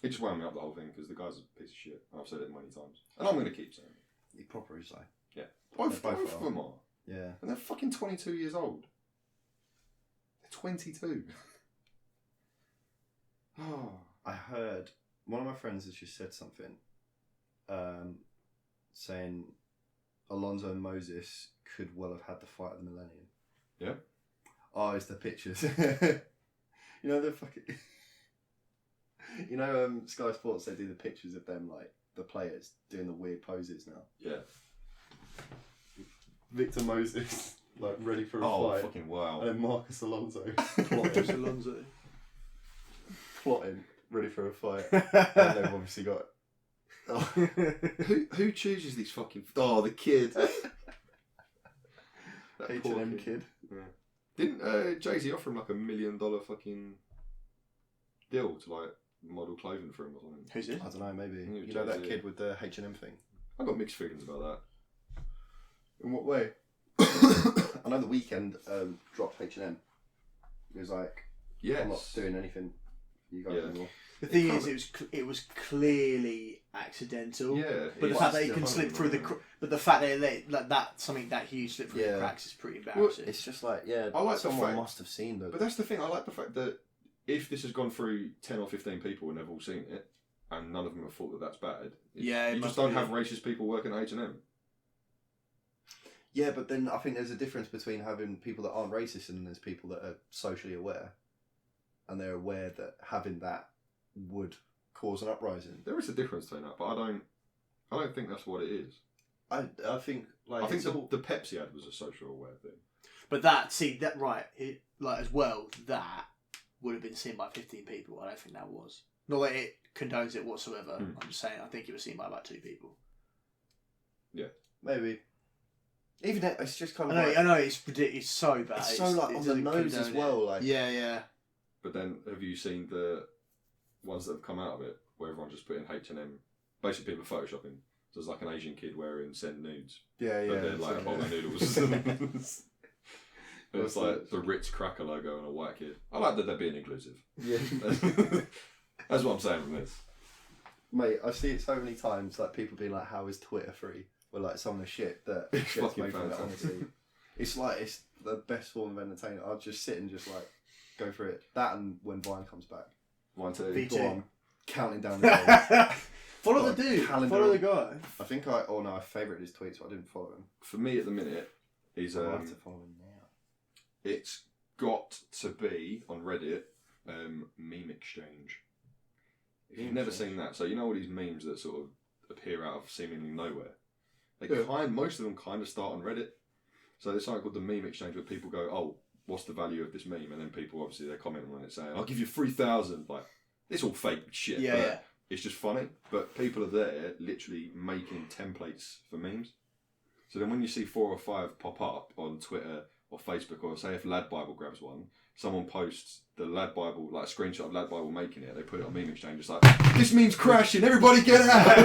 it just wound me up the whole thing because the guy's a piece of shit. And I've said it many times. And I'm going to keep saying it. He proper is like. Yeah. Both They're both of them are. Yeah. And they're fucking 22 years old. They're 22. Oh. I heard one of my friends has just said something, saying Alonso and Moses could well have had the fight of the millennium. Yeah. Oh, it's the pictures. You know the fucking. You know, Sky Sports, they do the pictures of them, like the players doing the weird poses now. Yeah. Victor Moses, like ready for a Oh, fight, fucking wow. and then Marcus Alonso Marcus Alonso. plotting, ready for a fight. And they've obviously got. Oh. Who chooses these fucking... Oh, the kid. That poor H&M kid. Yeah. Didn't Jay-Z offer him like $1 million fucking deal to like model clothing for him or something? Who's it? I don't know, maybe. Yeah, You know that Jay-Z. kid with the H&M thing? I got mixed feelings about that. In what way? I know The Weeknd dropped H&M. He was like, Yes. I'm not doing anything for you guys Yeah. anymore. The thing It is, it was clearly accidental. Yeah. But the it's fact that it still can slip funny, through the, man. but the fact that like that something that huge slip through Yeah. the cracks is pretty embarrassing. It's just like, yeah, I like the someone fact- must have seen the... But that's the thing, I like the fact that if this has gone through 10 or 15 people and they've all seen it, and none of them have thought that that's bad, Yeah, it you just must don't be. have racist people working at H&M. Yeah, but then I think there's a difference between having people that aren't racist and there's people that are socially aware. And they're aware that having that would cause an uprising. There is a difference between that, but I don't think that's what it is. I think, like... I think it's all... the Pepsi ad was a social aware thing. But that right, like as well, that would have been seen by 15 people. I don't think that was. Not that it condones it whatsoever. Hmm. I'm just saying, I think it was seen by about 2 people. Maybe. Even that, it's just kind of I like... know it's so bad. It's so like it on the doesn't nose as condone well. it. Like Yeah. But then, have you seen the ones that have come out of it, where everyone just put in H&M, basically people photoshopping? So there's like an Asian kid wearing send nudes, yeah. but they're like bowl of noodles. And it's like the Ritz cracker logo and a white kid. I like that they're being inclusive. Yeah. That's what I'm saying from this. Mate, I see it so many times, like people being like, "How is Twitter free?" Or like some of the shit that It's gets fucking made from it. fantastic. Honestly, it's like it's the best form of entertainment. I'll just sit and just like go through it. That and when Vine comes back, One, two. Me go too. on, counting down the days. Follow Like, the dude. calendar. Follow the guy. I think I favoured his tweets, but I didn't follow him. For me at the minute, is I'll have to follow him now. it's got to be on Reddit, meme exchange. If you've Meme never exchange. seen that, so you know all these memes that sort of appear out of seemingly nowhere. They Yeah. most of them kind of start on Reddit. So there's something called the meme exchange where people go, "Oh, what's the value of this meme?" And then people obviously they're commenting on it saying, "I'll give you 3,000." Like it's all fake shit. Yeah, but yeah. It's just funny. But people are there literally making templates for memes. So then when you see 4 or 5 pop up on Twitter or Facebook, or say if Lad Bible grabs one, someone posts the Lad Bible, like a screenshot of Lad Bible making it, they put it on meme exchange, it's like, "This meme's crashing, everybody get out!"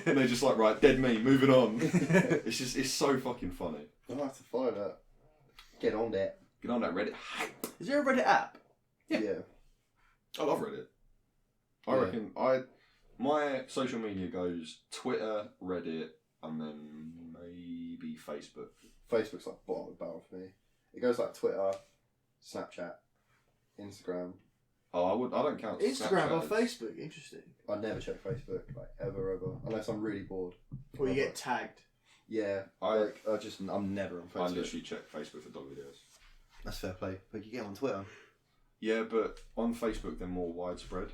And they're just like, "Right, dead meme, moving on." It's so fucking funny. I'll have to follow that. Get on that. Get on that Reddit hype. Is there a Reddit app? Yeah. I love Reddit. I Yeah. reckon my social media goes Twitter, Reddit, and then maybe Facebook. Facebook's like bottom of the barrel for me. It goes like Twitter, Snapchat, Instagram. Oh, I don't count Instagram Snapchat or as- Facebook? Interesting. I never check Facebook, like ever, unless I'm really bored. Or you get tagged. Yeah, I'm never on I Facebook. literally check Facebook for dog videos. That's fair play. But you get on Twitter. Yeah, but on Facebook they're more widespread.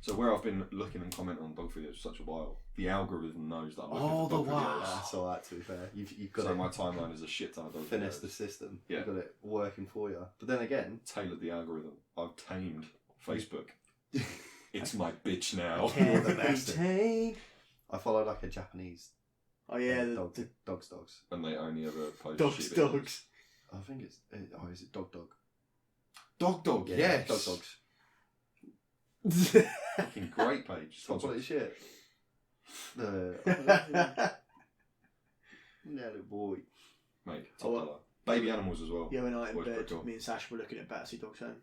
So where I've been looking and commenting on dog videos for such a while, the algorithm knows that I'm looking Oh, for dog the videos. wow. That's alright, to be fair. You've got So to my timeline is a shit ton of dog finesse videos. the system. Yeah. You've got it working for you. But then again, Tailored the algorithm. I've tamed Facebook. It's my bitch now. Can't the be bastard. tamed. I follow like a Japanese Oh yeah, dogs. the Dogs. And they only ever post dogs, shit dogs. I think it's... is it Dog? Dog, Yeah, yes. Dogs. Fucking great page. Stop quality shit. No, little boy. Mate, top Oh, well. dollar. Baby animals as well. Yeah, when I in Always bed, pretty cool. me and Sash were looking at Batsy Dog's Home.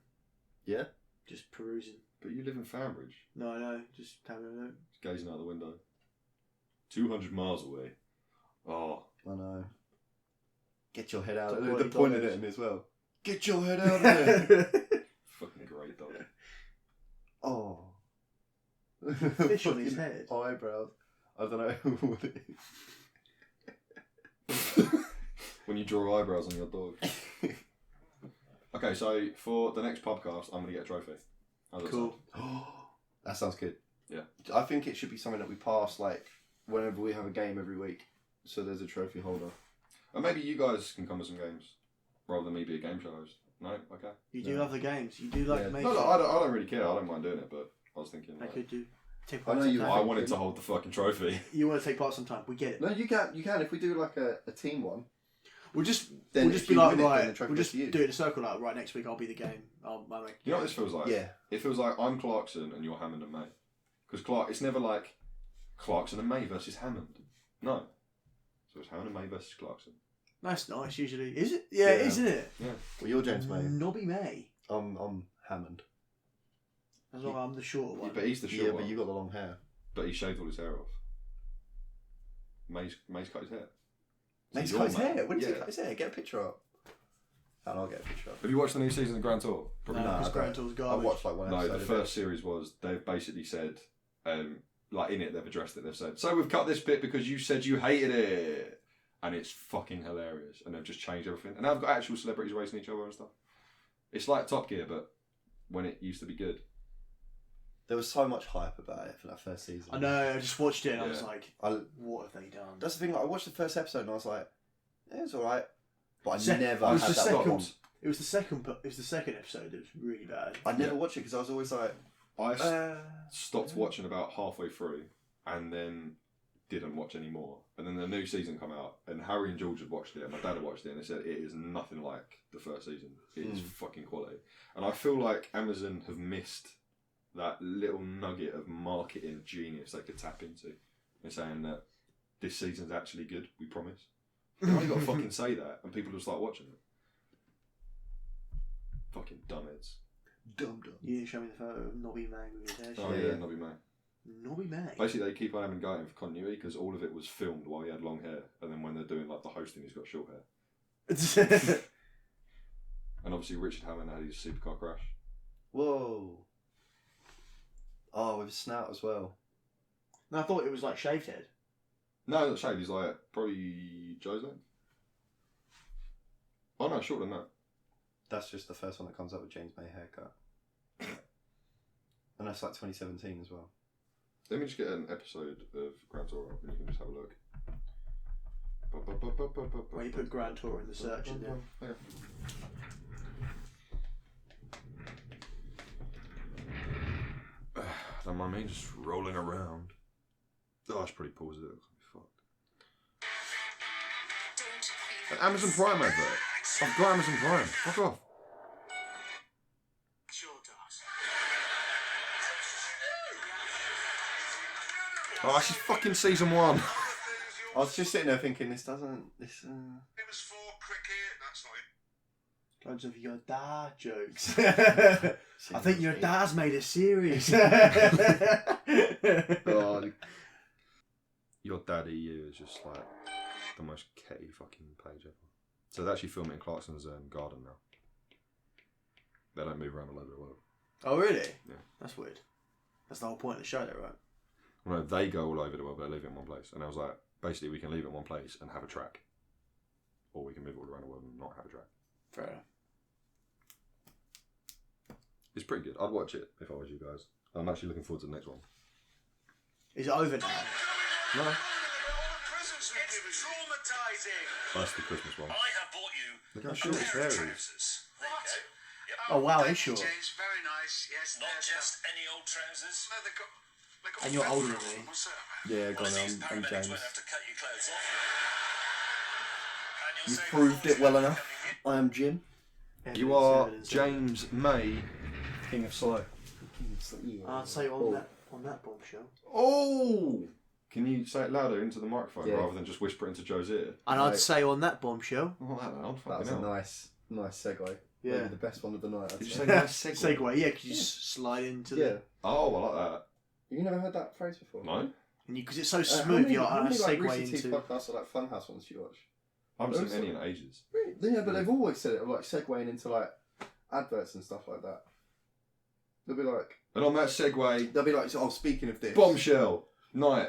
Yeah? Just perusing. But you live in Fambridge. No, I know. Just having a look. Just gazing out the window. 200 miles away. Oh, I know. Get your head out Top of there. quality They're pointing doggos. at him as well. Get your head out of there. Fucking great dog. Oh. Fish on his Fucking head. Eyebrows. I don't know what it is. When you draw eyebrows on your dog. Okay, so for the next podcast, I'm going to get a trophy. How's that Cool. sound? That sounds good. Yeah. I think it should be something that we pass like whenever we have a game every week. So there's a trophy holder. And maybe you guys can come to some games rather than me be a game show host. No? Okay. You do Yeah. love the games. You do like Yeah. to make No, it. I don't really care. I don't mind doing it, but I was thinking. I Like, could do. Take I part know you sometime. I wanted to hold the fucking trophy. You want to take part sometime. We get it. No, you can. You can if we do like a team one. We'll just Then we'll if just be you like win it, then right. the trophy We'll goes just to you. do it in a circle. Like right next week, I'll be the game. I'll make. You know what this feels like? Yeah. It feels like I'm Clarkson and you're Hammond and May. Because it's never like Clarkson and May versus Hammond. No. So it's Hammond and May versus Clarkson. That's nice. Usually, is it? Yeah, Yeah. isn't it? Yeah. Well, you're James May. Nobby May. I'm Hammond. As long as I'm the shorter one. But he's the short Yeah, one. but you got the long hair. But he shaved all his hair off. May's cut his hair. So May's you're cut his May. hair. When did he Yeah. cut his hair? Get a picture up. And I'll get a picture up. Have you watched the new season of Grand Tour? No, Probably No, because I Grand don't. Tour's I garbage. watched like one No, episode. the of first series was they've basically said, like in it they've addressed it. They've said, so we've cut this bit because you said you hated it, and it's fucking hilarious. And they've just changed everything. And now I've got actual celebrities racing each other and stuff. It's like Top Gear, but when it used to be good. There was so much hype about it for that first season. I know. I just watched it and I was Yeah. like, I, what have they done? that's the thing. Like, I watched the first episode and I was like, yeah, it's all right. But I Sec- never it had was that the second- one. It was the second. It was the second episode that was really bad. I never Yeah. watched it because I was always like, I stopped watching about halfway through, and then didn't watch anymore. And then the new season come out, and Harry and George had watched it, and my dad had watched it, and they said it is nothing like the first season. It is fucking quality. And I feel like Amazon have missed that little nugget of marketing genius they could tap into in saying that this season's actually good, we promise. They only got to fucking say that, and people will start watching it. Fucking dumbheads. dumb. You didn't show me the photo of Nobby May with his hair. Oh Yeah. yeah, Nobby May. Nobby May. Basically, they keep on having going for continuity because all of it was filmed while he had long hair, and then when they're doing like the hosting, he's got short hair. And obviously, Richard Hammond had his supercar crash. Whoa. Oh, with a snout as well. No, I thought it was like shaved head. No, not shaved. He's like probably Joe's length. Oh no, shorter than that. That's just the first one that comes up with James May haircut. And that's like 2017 as well. Let me just get an episode of Grand Tour up, and you can just have a look. When you put Grand Tour in the search, and then Okay. Don't mind me just rolling around. Oh, that's pretty positive. Fuck. An Amazon Prime advert. I've got Amazon Prime. Fuck off. Sure does. Oh, this is fucking season 1. I was just sitting there thinking, this doesn't. This. It was for cricket. That's not it. loads of your dad jokes. I think your dad's made a series. God. Your Daddy You is just like the most ketty fucking page ever. So they're actually filming in Clarkson's garden now. They don't move around all over the world. Oh, really? Yeah. That's weird. That's the whole point of the show, though, right? Well, no, they go all over the world, but they leave it in one place. And I was like, basically, we can leave it in one place and have a track. Or we can move it all around the world and not have a track. Fair enough. It's pretty good. I'd watch it if I was you guys. I'm actually looking forward to the next one. Is it over now? No. It's traumatizing. That's the Christmas one. I have bought you Look how short his a pair hair of is. trousers. There you go. Yep. Oh, wow, thank it's you, short. James. Very nice. Yes. Not there's just any old trousers. No, they got And you're older feather than on me. them. What's that? Yeah, go One on, of these I'm paramedics James. won't have to cut your clothes off. And you'll You've say, proved it well enough. coming in. I am Jim. You are James May. King of Slow. I'd say on that bombshell. Oh! Can you say it louder into the microphone Yeah. rather than just whisper it into Joe's ear? And Right. I'd say on that bombshell. Oh, that loud. That Fucking was a hell. nice segue. Yeah. Maybe the best one of the night. I'd Did you say. say nice segue? Segue, yeah, because you slide into Yeah. the. Oh, I like that. You never heard that phrase before? No? And because it's so How smooth, many, you're how like, many I like segue Rooster Teeth into. podcasts or like Funhouse ones do you watch? I haven't seen any in ages. Really? Yeah, but they've always said it, like segueing into like adverts and stuff like that. They'll be like, And on that segue, they'll be like, oh, speaking of this, bombshell night.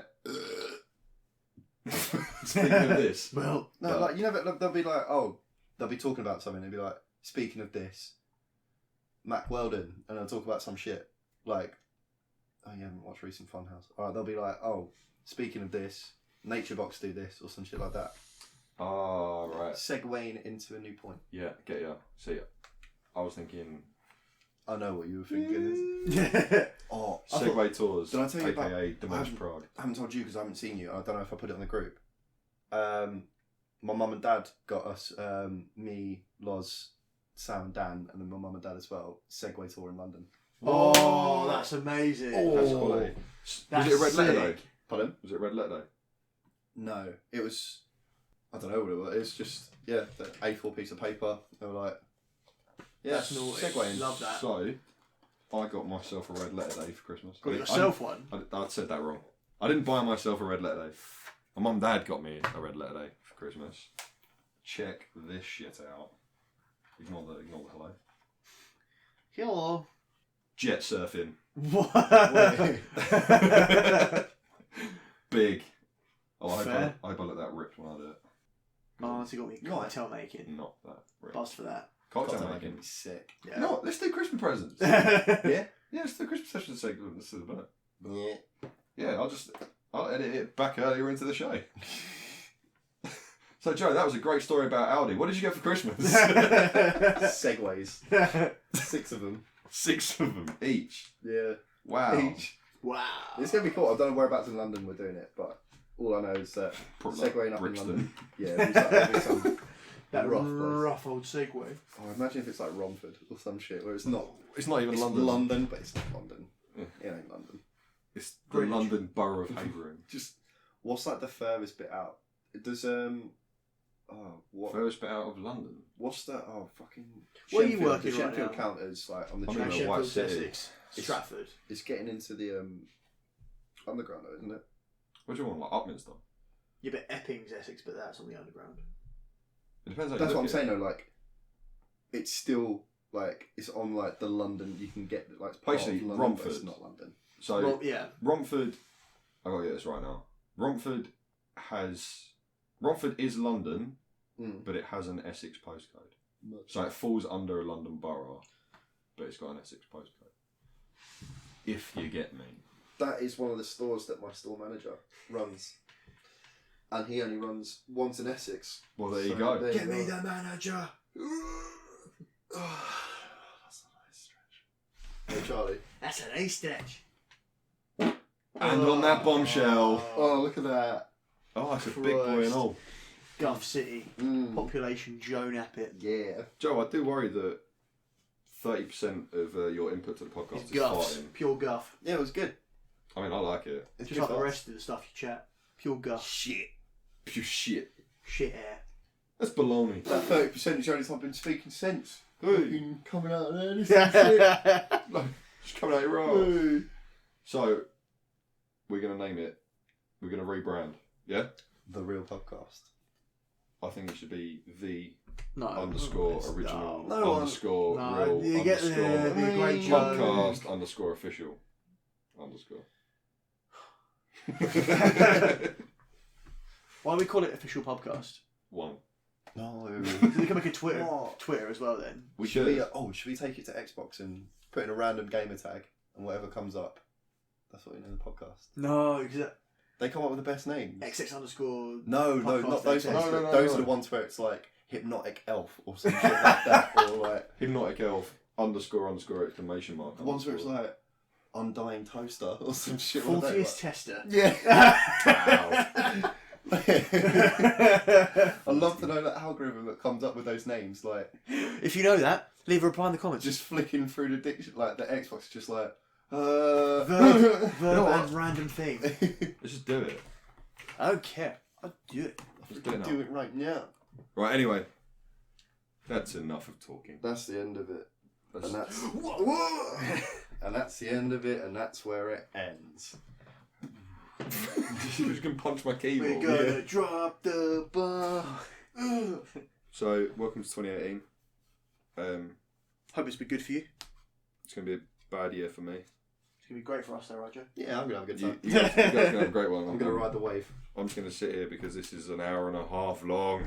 Speaking of this, Well, No, like you never. They'll be like, oh, they'll be talking about something. They'll be like, speaking of this, Mac Weldon, and they'll talk about some shit like, oh, you haven't watched recent Funhouse. All right, they'll be like, oh, speaking of this, Nature Box do this or some shit like that. oh right, Segueing into a new point. yeah, get ya. See, I was thinking I know what you were thinking. yeah. Oh, Segway Tours, Did I tell you about- aka Demolished Prague. I haven't told you because I haven't seen you. I don't know if I put it on the group. My mum and dad got us, me, Loz, Sam and Dan, and then my mum and dad as well, Segway tour in London. Oh, that's amazing. That's quality. That's Was it a red letter though? sick. Pardon? Was it red letter though? No, it was, I don't know what it was. It's just, yeah, the A4 piece of paper. They were like, yeah, That's naughty. Segwaying. Love that. So, I got myself a red letter day for Christmas. Got yourself one. I said that wrong. I didn't buy myself a red letter day. My mum and dad got me a red letter day for Christmas. Check this shit out. Ignore the hello. Hello. Jet surfing. What? Big. Oh, I Fair. hope I let that rip when I do it. Oh, so you got me cocktail making. Not that rip. Buzz for that. Cocktail Cocktail making. making sick. Yeah. No, let's do Christmas presents. Yeah? Yeah, let's do Christmas session segment. Let's do that. Yeah. Yeah, I'll edit it back earlier into the show. So Joe, that was a great story about Aldi. What did you get for Christmas? Segways. 6 of them. 6 of them each. Yeah. Wow. Each. Wow. It's going to be cool. I don't know whereabouts in London we're doing it, but all I know is that Probably like Segwaying up Brixton. in London. Yeah, there'll be some That rough place. rough old segue. Oh, imagine if it's like Romford or some shit where it's not. It's not even It's London. London, but it's not London. Yeah. It ain't London. It's the Greenwich. London borough of Havering. Just what's like the furthest bit out? Does what? Furthest bit out of London. What's that? Oh, fucking. Where are you Sheffield. working The right Sheffield now? counters like on the I'm tube. in a Sheffield, white city. Essex, Stratford. It's getting into the underground, though, isn't it? What do you want, like Upminster? Yeah, but Epping's Essex, but that's on the underground. It depends how you That's what look I'm at it. saying though. Like, it's still like it's on like the London. You can get like it's part Basically, of London, but it's Romford. not London. So Well, yeah. Romford, I gotta get this right now. Romford is London, Mm. but it has an Essex postcode. So it falls under a London borough, but it's got an Essex postcode. If you get me. That is one of the stores that my store manager runs, and he only runs ones in Essex. Well, there you So go. there Get you me go. the manager. That's a nice stretch. Hey Charlie. That's an ace stretch. And on that bombshell. Oh, look at that. Oh, that's a big boy Christ. and all. Guff City. Mm. Population Joan Appet. Yeah. Joe, I do worry that 30% of your input to the podcast It's is guffs. farting. Pure guff. Yeah, it was good. I mean, I like it. It's Just good like the fun. rest of the stuff you chat. Pure guff. Shit. Pure shit. Shit air. That's baloney. That 30% is the only time I've been speaking sense. Hey. Fucking coming out there. This is shit. Just coming out your arse. Hey. So, we're going to name it. We're going to rebrand. Yeah? The real podcast. I think it should be the No. underscore it's- original No one- underscore No, real you get underscore there. It'd be a great joke. podcast underscore official underscore. Why do we call it official podcast? One. No. We can make a What? Twitter as well then. We Should should. we, should we take it to Xbox and put in a random gamer tag and whatever comes up? That's what we name the podcast. No, because They come up with the best names. XX underscore. No, Podcast not those XX. ones. No, Those no. are the ones where it's like hypnotic elf or some shit like that, or like Hypnotic elf underscore exclamation mark. the ones where it's like undying toaster or some shit 40th like that. tester. Yeah. I love to know that algorithm that comes up with those names. Like If you know that, leave a reply in the comments. just flicking through the diction, like the Xbox, is just like verb You know what? and random thing. Let's just do it. I don't care. I'll do it. Let's do it now. Do it right now. Right, anyway. That's enough of talking. That's the end of it, Let's- and that's and that's the end of it, and that's where it ends. You just can punch my We're keyboard. gonna drop the bomb. So, welcome to 2018. Hope it's been good for you. It's going to be a bad year for me. It's going to be great for us though, Roger. Yeah, I'm gonna have a good time. You guys are going to have a great one. I'm gonna ride the wave. I'm just going to sit here because this is an hour and a half long.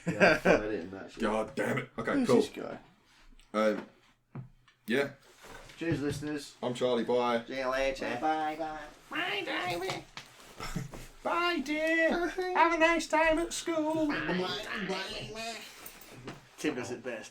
Yeah, I'm editing that shit. God damn it. Okay, Who's cool. this guy? Yeah, Cheers, listeners. I'm Charlie. Bye. See you later. Bye, David. Bye, dear. Have a nice time at school. Tim does it best.